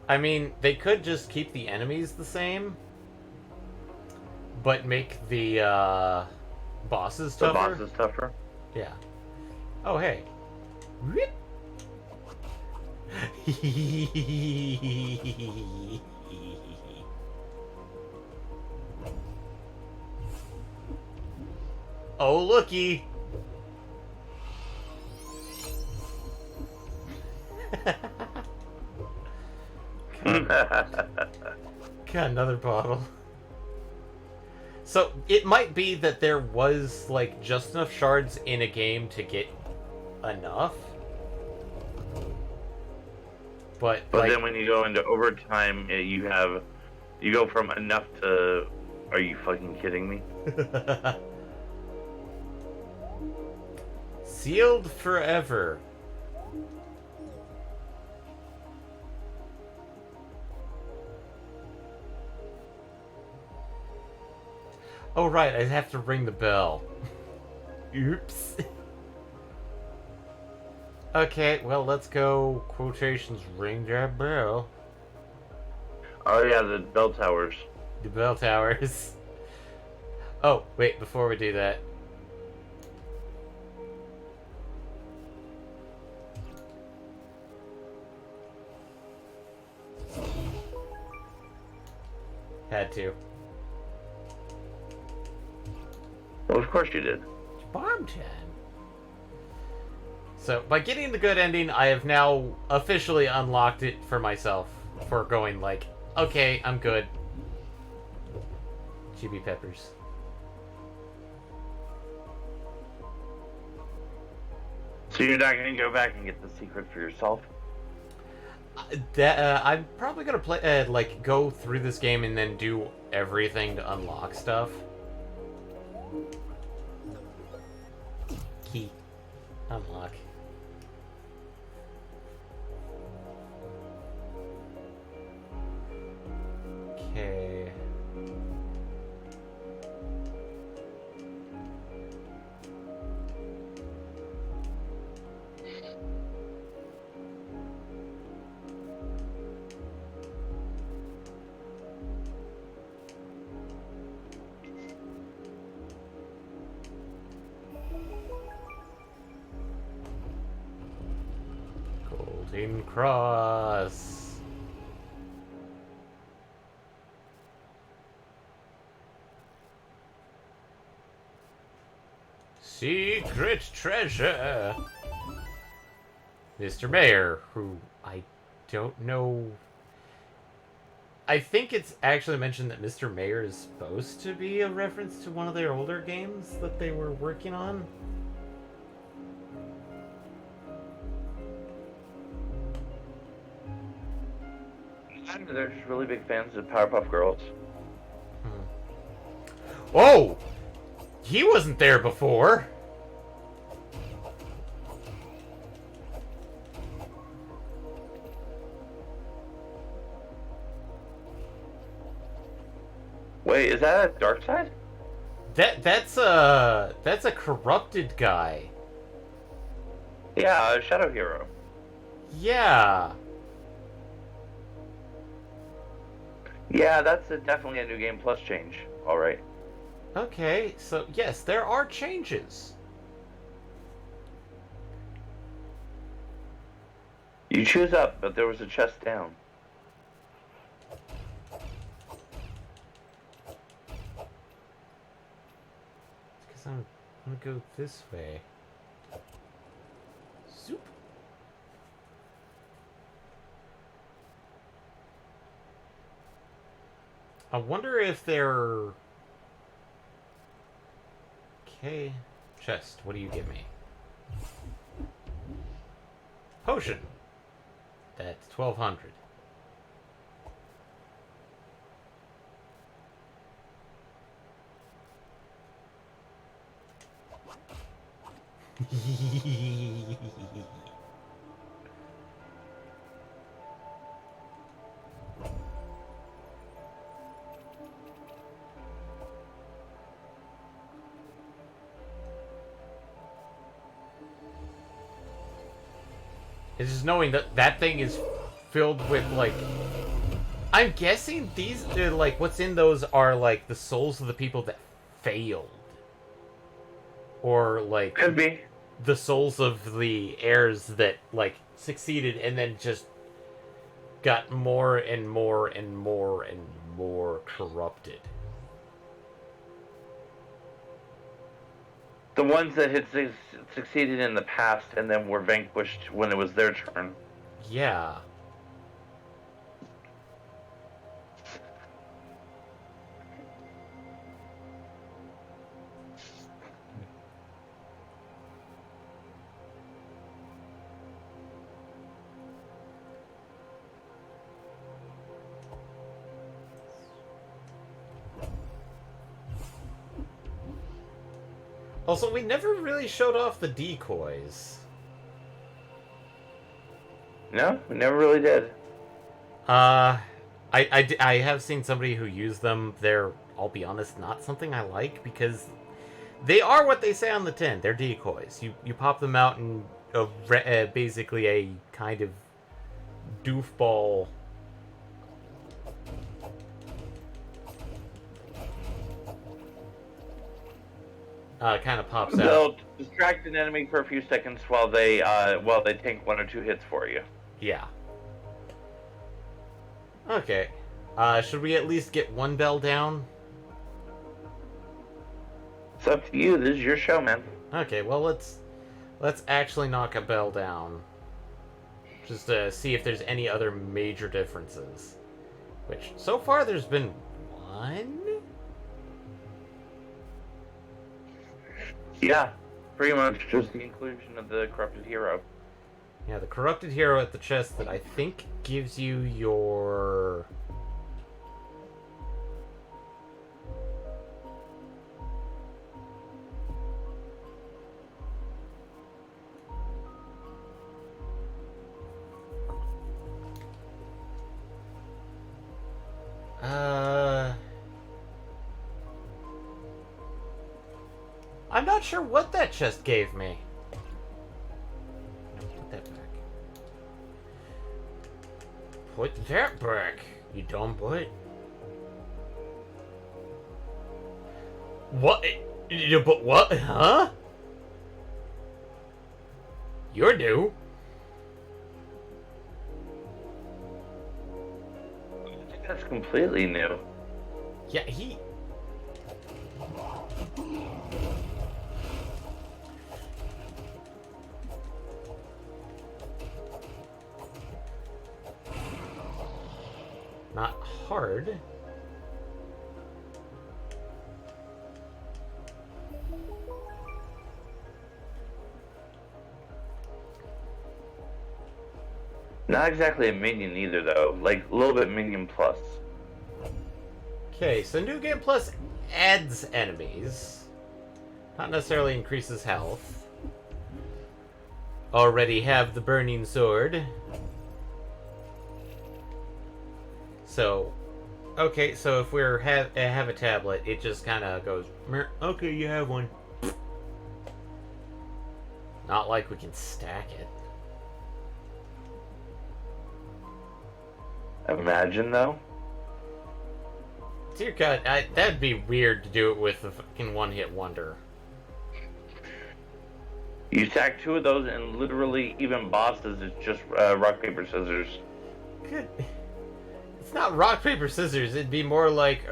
I mean, they could just keep the enemies the same, but make the bosses tougher. The bosses tougher? Yeah. Oh, hey. Oh, looky. Got another bottle. So, it might be that there was, like, just enough shards in a game to get enough. But like, then when you go into overtime, you go from enough to... Are you fucking kidding me? Sealed forever. Oh, right, I have to ring the bell. Oops. Okay, well, let's go. Quotations, ring that bell. Oh, yeah, the bell towers. The bell towers. Oh, wait, before we do that. Had to. Well, of course you did. Bomb time. So, by getting the good ending, I have now officially unlocked it for myself. For going like, okay, I'm good. Chibi peppers. So you're not going to go back and get the secret for yourself? I'm probably gonna play, like, go through this game and then do everything to unlock stuff. Key. Unlock. Okay. Golden Cross. Secret treasure. Mr. Mayor, who I don't know. I think it's actually mentioned that Mr. Mayor is supposed to be a reference to one of their older games that they were working on. They're just really big fans of Powerpuff Girls. Oh! He wasn't there before! Wait, is that a dark side? That's a corrupted guy. Yeah, a Shadow Hero. Yeah. Yeah, that's definitely a New Game Plus change. Alright. Okay, so yes, there are changes. You choose up, but there was a chest down. Because I'm gonna go this way. Zoop. I wonder if they're... Okay. Chest, what do you give me? Potion. That's 1,200. It's just knowing that that thing is filled with, like... I'm guessing these, like, what's in those are, like, the souls of the people that failed. Or, like... Could be. The souls of the heirs that, like, succeeded and then just got more and more and more and more corrupted. The ones that had succeeded in the past and then were vanquished when it was their turn. Yeah. Also, we never really showed off the decoys. No, we never really did. I have seen somebody who used them. They're, I'll be honest, not something I like because they are what they say on the tin. They're decoys. You pop them out and basically a kind of doofball. Kind of pops out. They'll distract an enemy for a few seconds while they tank one or two hits for you. Yeah. Okay. Should we at least get one bell down? It's up to you. This is your show, man. Okay, well let's actually knock a bell down. Just to see if there's any other major differences. Which, so far there's been one? Yeah, pretty much just the inclusion of the corrupted hero. Yeah, the corrupted hero at the chest that I think gives you your... I'm not sure what that chest gave me. Put that back. Put that back, you dumb butt. What? But what? Huh? You're new. I think that's completely new. Yeah, he... Not hard. Not exactly a minion either, though. Like, a little bit minion plus. Okay, so New Game Plus adds enemies. Not necessarily increases health. Already have the Burning Sword. So, okay, so if we're have a tablet, it just kind of goes, "Meh, okay, you have one." Not like we can stack it. Imagine, though. Dear God, that'd be weird to do it with a fucking one-hit wonder. You stack 2 of those, and literally, even bosses, it's just rock, paper, scissors. Good. It's not rock, paper, scissors. It'd be more like,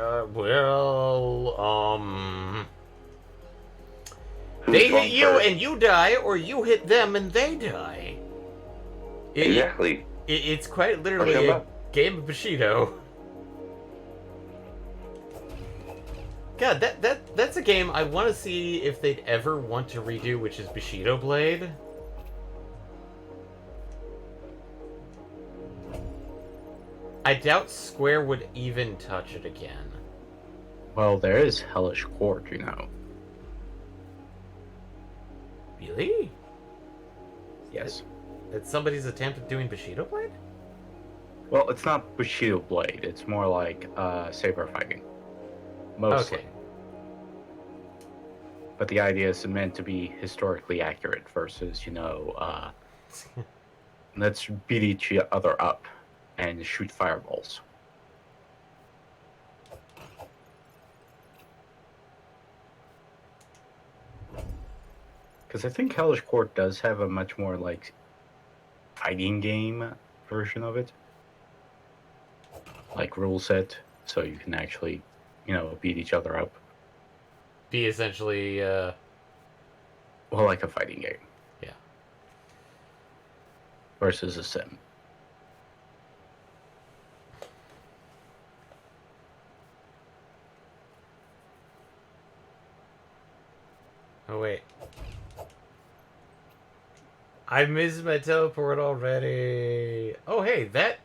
they hit you and you die, or you hit them and they die. Exactly. It's quite literally a game of Bushido. God, that's a game I want to see if they'd ever want to redo, which is Bushido Blade. I doubt Square would even touch it again. Well, there is Hellish Court, you know. Really? Yes. It's somebody's attempt at doing Bushido Blade? Well, it's not Bushido Blade. It's more like saber fighting. Mostly. Okay. But the idea is meant to be historically accurate versus, let's beat each other up and shoot fireballs. Because I think Hellish Court does have a much more, like, fighting game version of it. Like, rule set, so you can actually, beat each other up. Be essentially, Well, like a fighting game. Yeah. Versus a sim. Oh, wait. I missed my teleport already. Oh, hey, that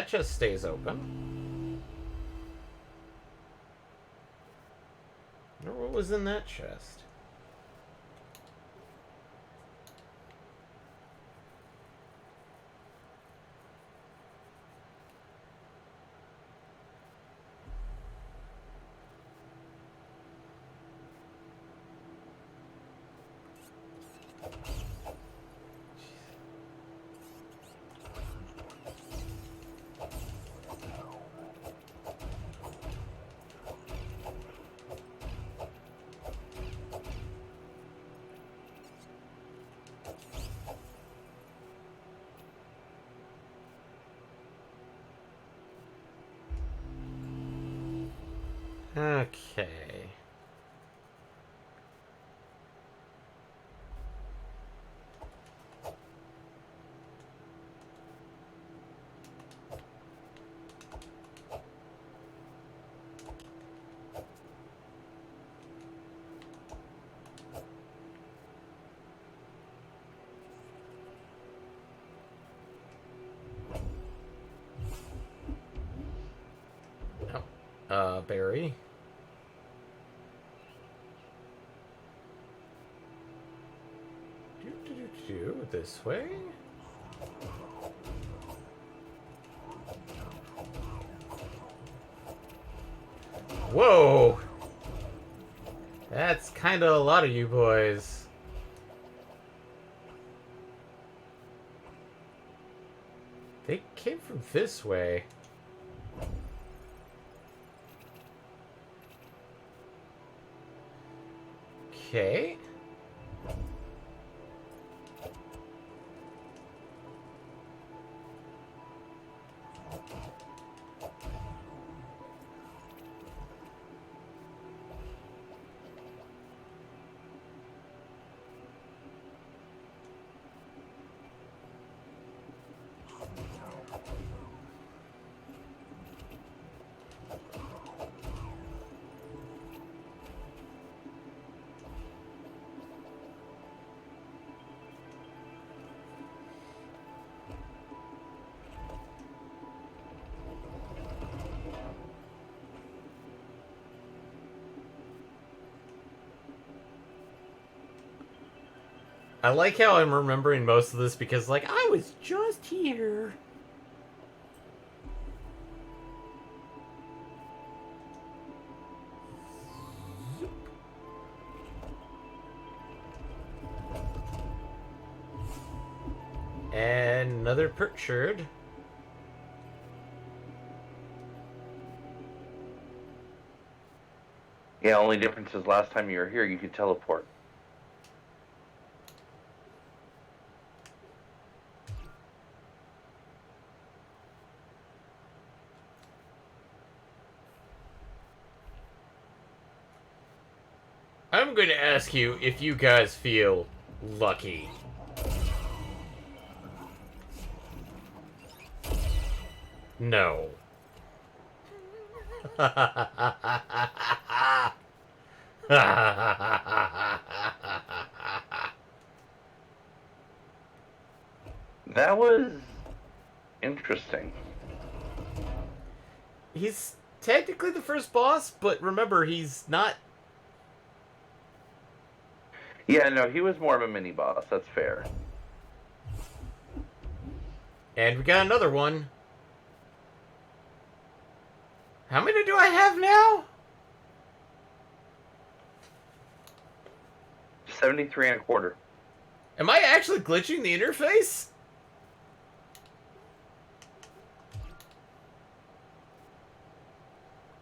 just stays open. I wonder what was in that chest. Okay. Barry. This way? Whoa! That's kind of a lot of you boys. They came from this way. Okay. I like how I'm remembering most of this because, like, I was just here. And another Pritchard. Yeah, only difference is last time you were here, you could teleport. I'm going to ask you if you guys feel lucky. No. That was interesting. He's technically the first boss, but remember, he's not. Yeah, no, he was more of a mini boss. That's fair. And we got another one. How many do I have now? 73 and a quarter. Am I actually glitching the interface?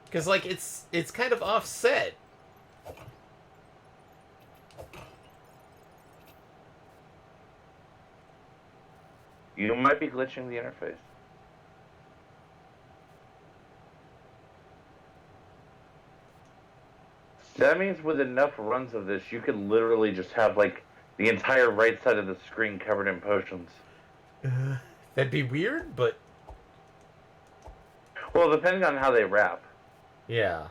Because, like, it's kind of offset. You might be glitching the interface. That means with enough runs of this, you could literally just have, like, the entire right side of the screen covered in potions. That'd be weird, but... Well, depending on how they wrap. Yeah.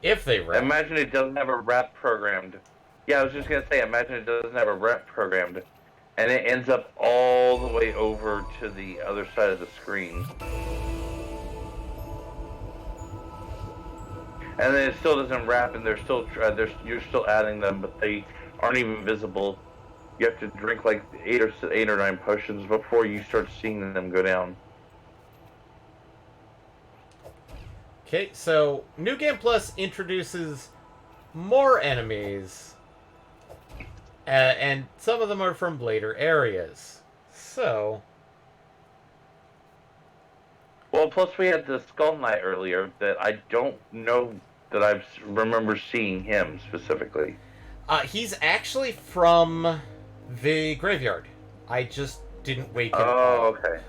If they wrap. Imagine it doesn't have a wrap programmed. Yeah, I was just going to say, imagine it doesn't have a wrap programmed. And it ends up all the way over to the other side of the screen. And then it still doesn't wrap, and you're still adding them, but they aren't even visible. You have to drink like 8 or 9 potions before you start seeing them go down. Okay, so New Game Plus introduces more enemies, and some of them are from later areas. So, Well, plus we had the Skull Knight earlier that I don't know that I remember seeing him specifically. he's actually from the graveyard. I just didn't wake him up. Oh, okay.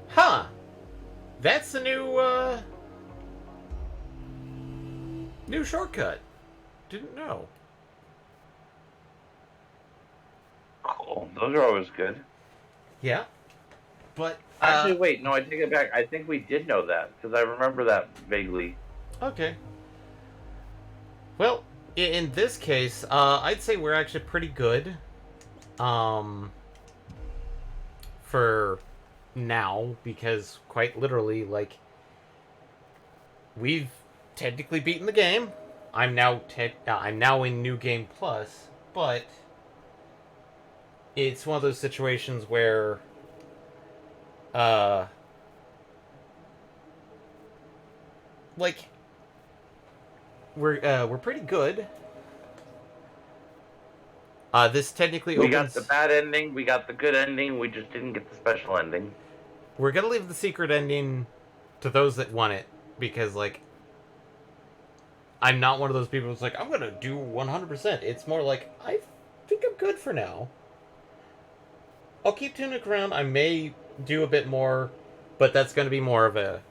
Huh. That's the new shortcut. Didn't know. Cool. Those are always good. Yeah. But Actually, wait. No, I take it back. I think we did know that because I remember that vaguely. okay. Well, in this case, I'd say we're actually pretty good. For now, because quite literally, like, we've technically beaten the game. I'm now in New Game Plus, but it's one of those situations where like we're pretty good. This technically We opens... got the bad ending, we got the good ending, we just didn't get the special ending. We're gonna leave the secret ending to those that want it, because, like, I'm not one of those people who's like, I'm gonna do 100%. It's more like, I think I'm good for now. I'll keep Tunic around. I may do a bit more, but that's gonna be more of a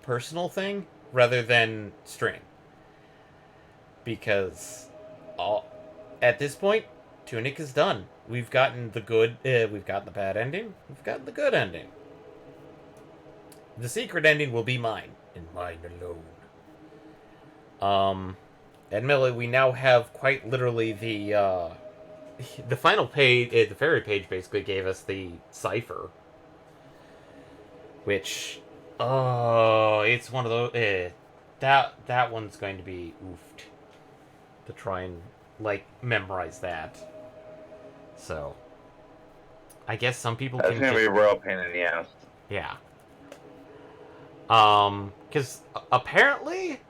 personal thing rather than stream. Because at this point, Tunic is done. We've gotten the good, we've gotten the bad ending, we've gotten the good ending. The secret ending will be mine, and mine alone. Admittedly, we now have quite literally the final page, the fairy page basically gave us the cipher. Which, it's one of those, that one's going to be oofed. To try and, like, memorize that. So, I guess some people That's can gonna just... be a real pain in the ass. Yeah. Because apparently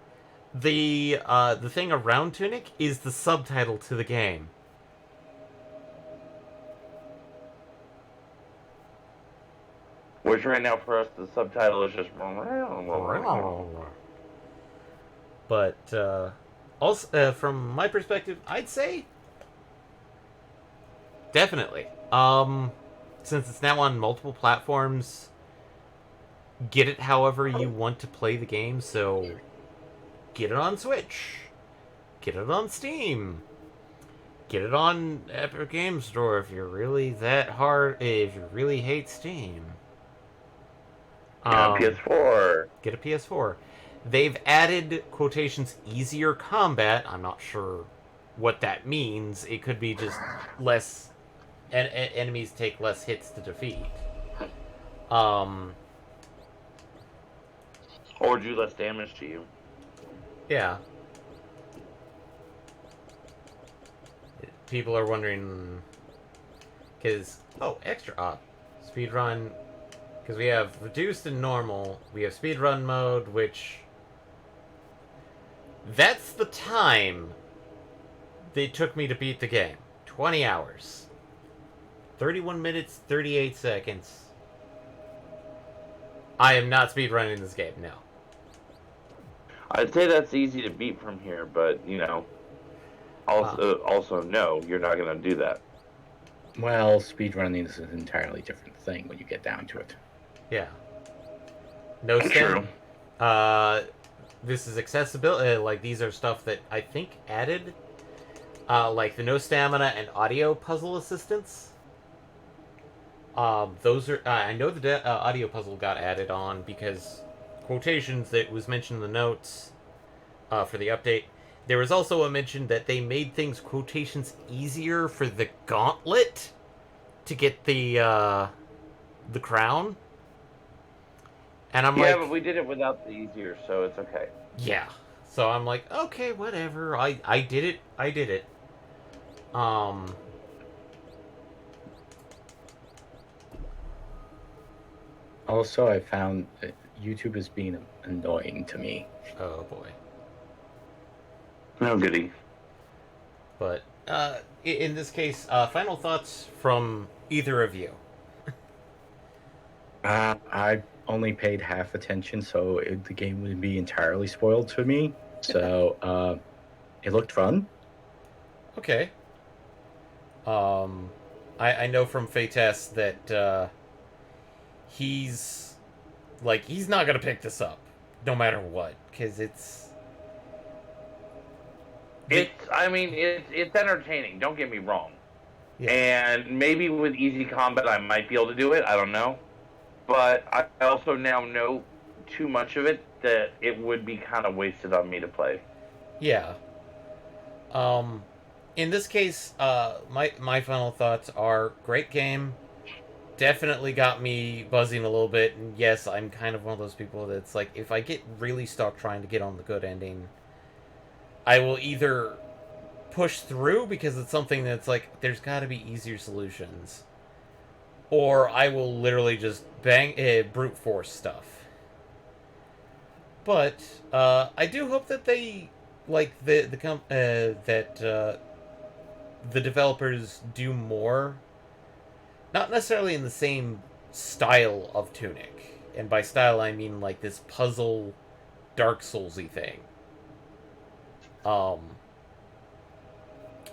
the thing around Tunic is the subtitle to the game. Which right now for us, the subtitle is just... But, also, from my perspective, I'd say definitely. Since it's now on multiple platforms, get it however you want to play the game. So, get it on Switch, get it on Steam, get it on Epic Game Store if you're really that hard. If you really hate Steam, PS4. Get a PS4. They've added quotations easier combat. I'm not sure what that means. It could be just less enemies take less hits to defeat. Or do less damage to you. Yeah. People are wondering because extra op speedrun, because we have reduced and normal. We have speedrun mode, which that's the time they took me to beat the game. 20 hours. 31 minutes, 38 seconds. I am not speedrunning this game, no. I'd say that's easy to beat from here, but, you know, also no, you're not going to do that. Well, speedrunning is an entirely different thing when you get down to it. Yeah. No True. This is accessibility. Like, these are stuff that I think added. Like the no stamina and audio puzzle assistance. Those are... I know the audio puzzle got added on because quotations that was mentioned in the notes for the update. There was also a mention that they made things quotations easier for the gauntlet to get the crown. And I'm like... Yeah, but we did it without the easier, so it's okay. Yeah. So I'm like, okay, whatever. I did it. I did it. Also, I found that YouTube is being annoying to me. Oh boy. No goody. But in this case, final thoughts from either of you. I only paid half attention, so the game would be entirely spoiled to me. So it looked fun. Okay. I know from Fates that he's he's not gonna pick this up, no matter what, because It's entertaining. Don't get me wrong. yeah. And maybe with easy combat, I might be able to do it. I don't know. But I also now know too much of it that it would be kind of wasted on me to play. Yeah. In this case, my final thoughts are great game. Definitely got me buzzing a little bit, and yes, I'm kind of one of those people that's like, if I get really stuck trying to get on the good ending, I will either push through because it's something that's like, there's got to be easier solutions, or I will literally just brute force stuff. But I do hope that they the developers do more, not necessarily in the same style of Tunic, and by style I mean like this puzzle Dark Soulsy thing.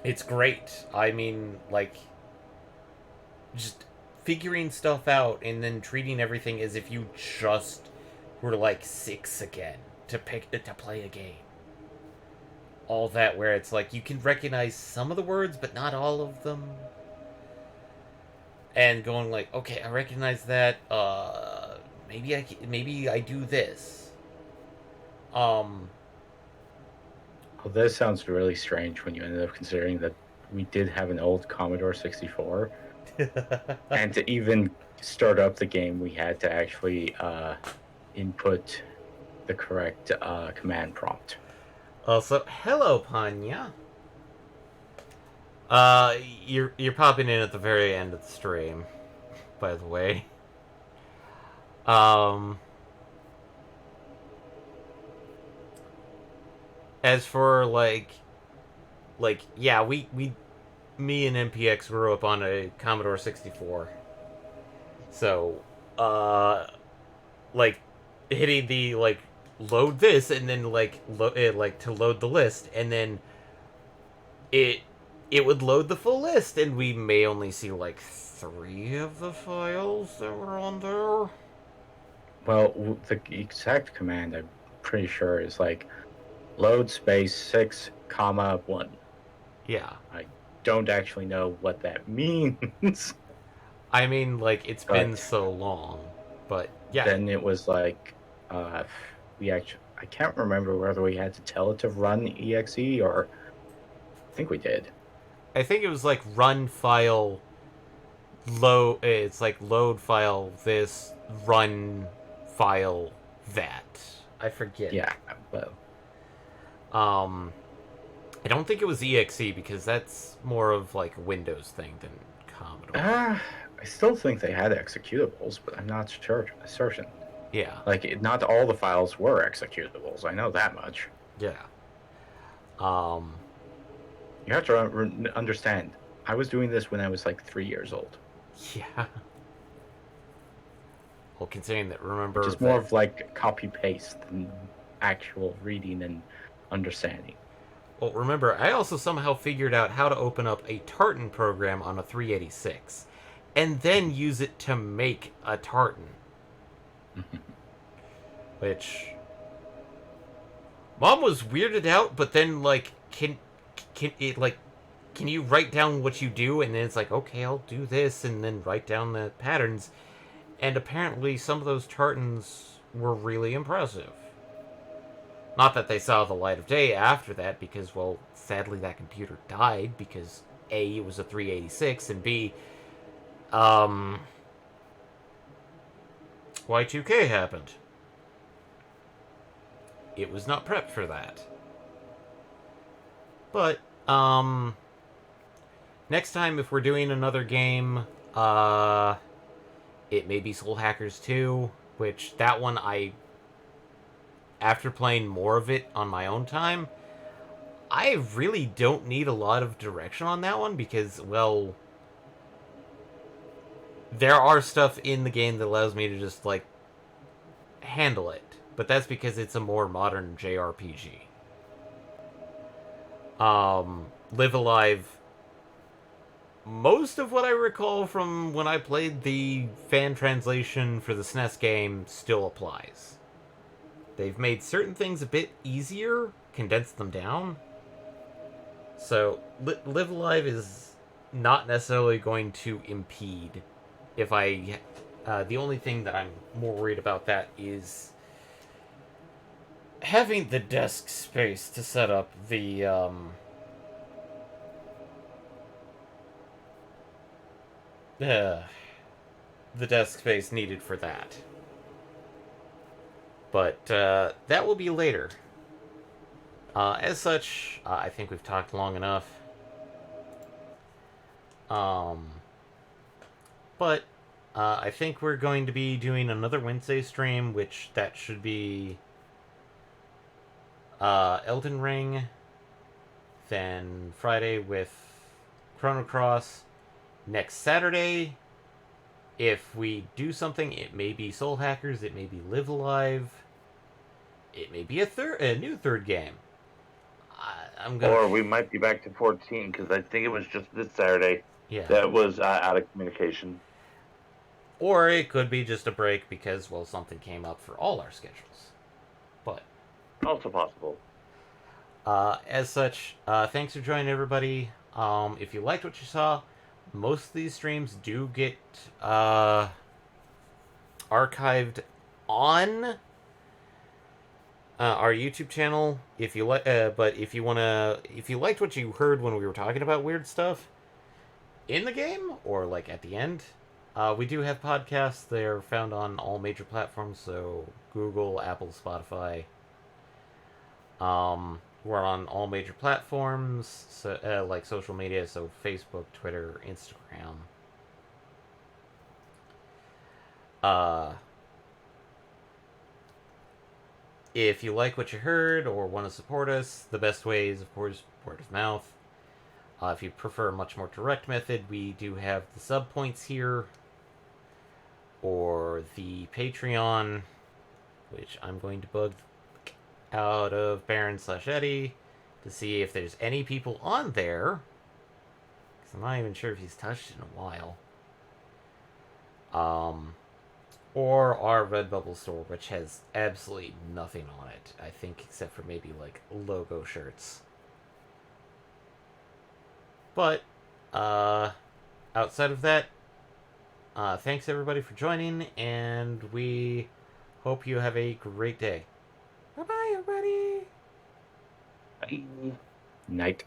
It's great. I mean, like, just figuring stuff out and then treating everything as if you just were like 6 again to play a game. All that, where it's like you can recognize some of the words but not all of them, and going like, okay, I recognize that. Maybe I do this. Well, this sounds really strange when you ended up considering that we did have an old Commodore 64, and to even start up the game, we had to actually input the correct command prompt. Also, hello, Panya. You're popping in at the very end of the stream, by the way. As for yeah, me and MPX grew up on a Commodore 64, so like hitting the load this and then to load the list, and then it would load the full list, and we may only see like 3 of the files that were on there. Well, the exact command I'm pretty sure is like load space 6 comma 1. Yeah. I don't actually know what that means. I mean, like, it's been so long, but yeah. Then it was like, I can't remember whether we had to tell it to run exe or I think we did. I think it was like run file load. It's like load file this, run file that. I forget. Yeah, well. I don't think it was exe because that's more of like a Windows thing than Commodore. I still think they had executables, but I'm not certain. Yeah. Like, not all the files were executables. I know that much. Yeah. You have to understand, I was doing this when I was like 3 years old. Yeah. Well, considering that, remember... It's more of like copy-paste than actual reading and understanding. Well, remember, I also somehow figured out how to open up a tartan program on a 386, and then use it to make a tartan. Which... Mom was weirded out, but then, like, can you write down what you do? And then it's like, okay, I'll do this, and then write down the patterns. And apparently some of those tartans were really impressive. Not that they saw the light of day after that, because, well, sadly that computer died, because A, it was a 386, and B, Y2K happened. It was not prepped for that. But, next time if we're doing another game, it may be Soul Hackers 2, which that one after playing more of it on my own time, I really don't need a lot of direction on that one because, well, there are stuff in the game that allows me to just, like, handle it. But that's because it's a more modern JRPG. Live Alive, most of what I recall from when I played the fan translation for the SNES game still applies. They've made certain things a bit easier, condensed them down. So, Live Alive is not necessarily going to impede if I... the only thing that I'm more worried about that is having the desk space to set up the desk space needed for that. But that will be later. As such, I think we've talked long enough. But I think we're going to be doing another Wednesday stream, which that should be Elden Ring, then Friday with Chrono Cross. Next Saturday, if we do something, it may be Soul Hackers, it may be Live Alive, it may be a new third game. I'm gonna... Or we might be back to 14 because I think it was just this Saturday that was out of communication. Or it could be just a break because, well, something came up for all our schedules. But also possible. As such, thanks for joining, everybody. If you liked what you saw, most of these streams do get archived on our YouTube channel. If you but if you liked what you heard when we were talking about weird stuff in the game or like at the end, we do have podcasts. They're found on all major platforms, so Google, Apple, Spotify. We're on all major platforms, so, like social media, so Facebook, Twitter, Instagram. If you like what you heard or want to support us, the best way is, of course, word of mouth. If you prefer a much more direct method, we do have the sub points here, or the Patreon, which I'm going to bug out of Baron/Eddie to see if there's any people on there, because I'm not even sure if he's touched in a while. Or our Redbubble store, which has absolutely nothing on it, I think, except for maybe, like, logo shirts. But, outside of that, thanks everybody for joining, and we hope you have a great day. Bye-bye, everybody! Bye. Night.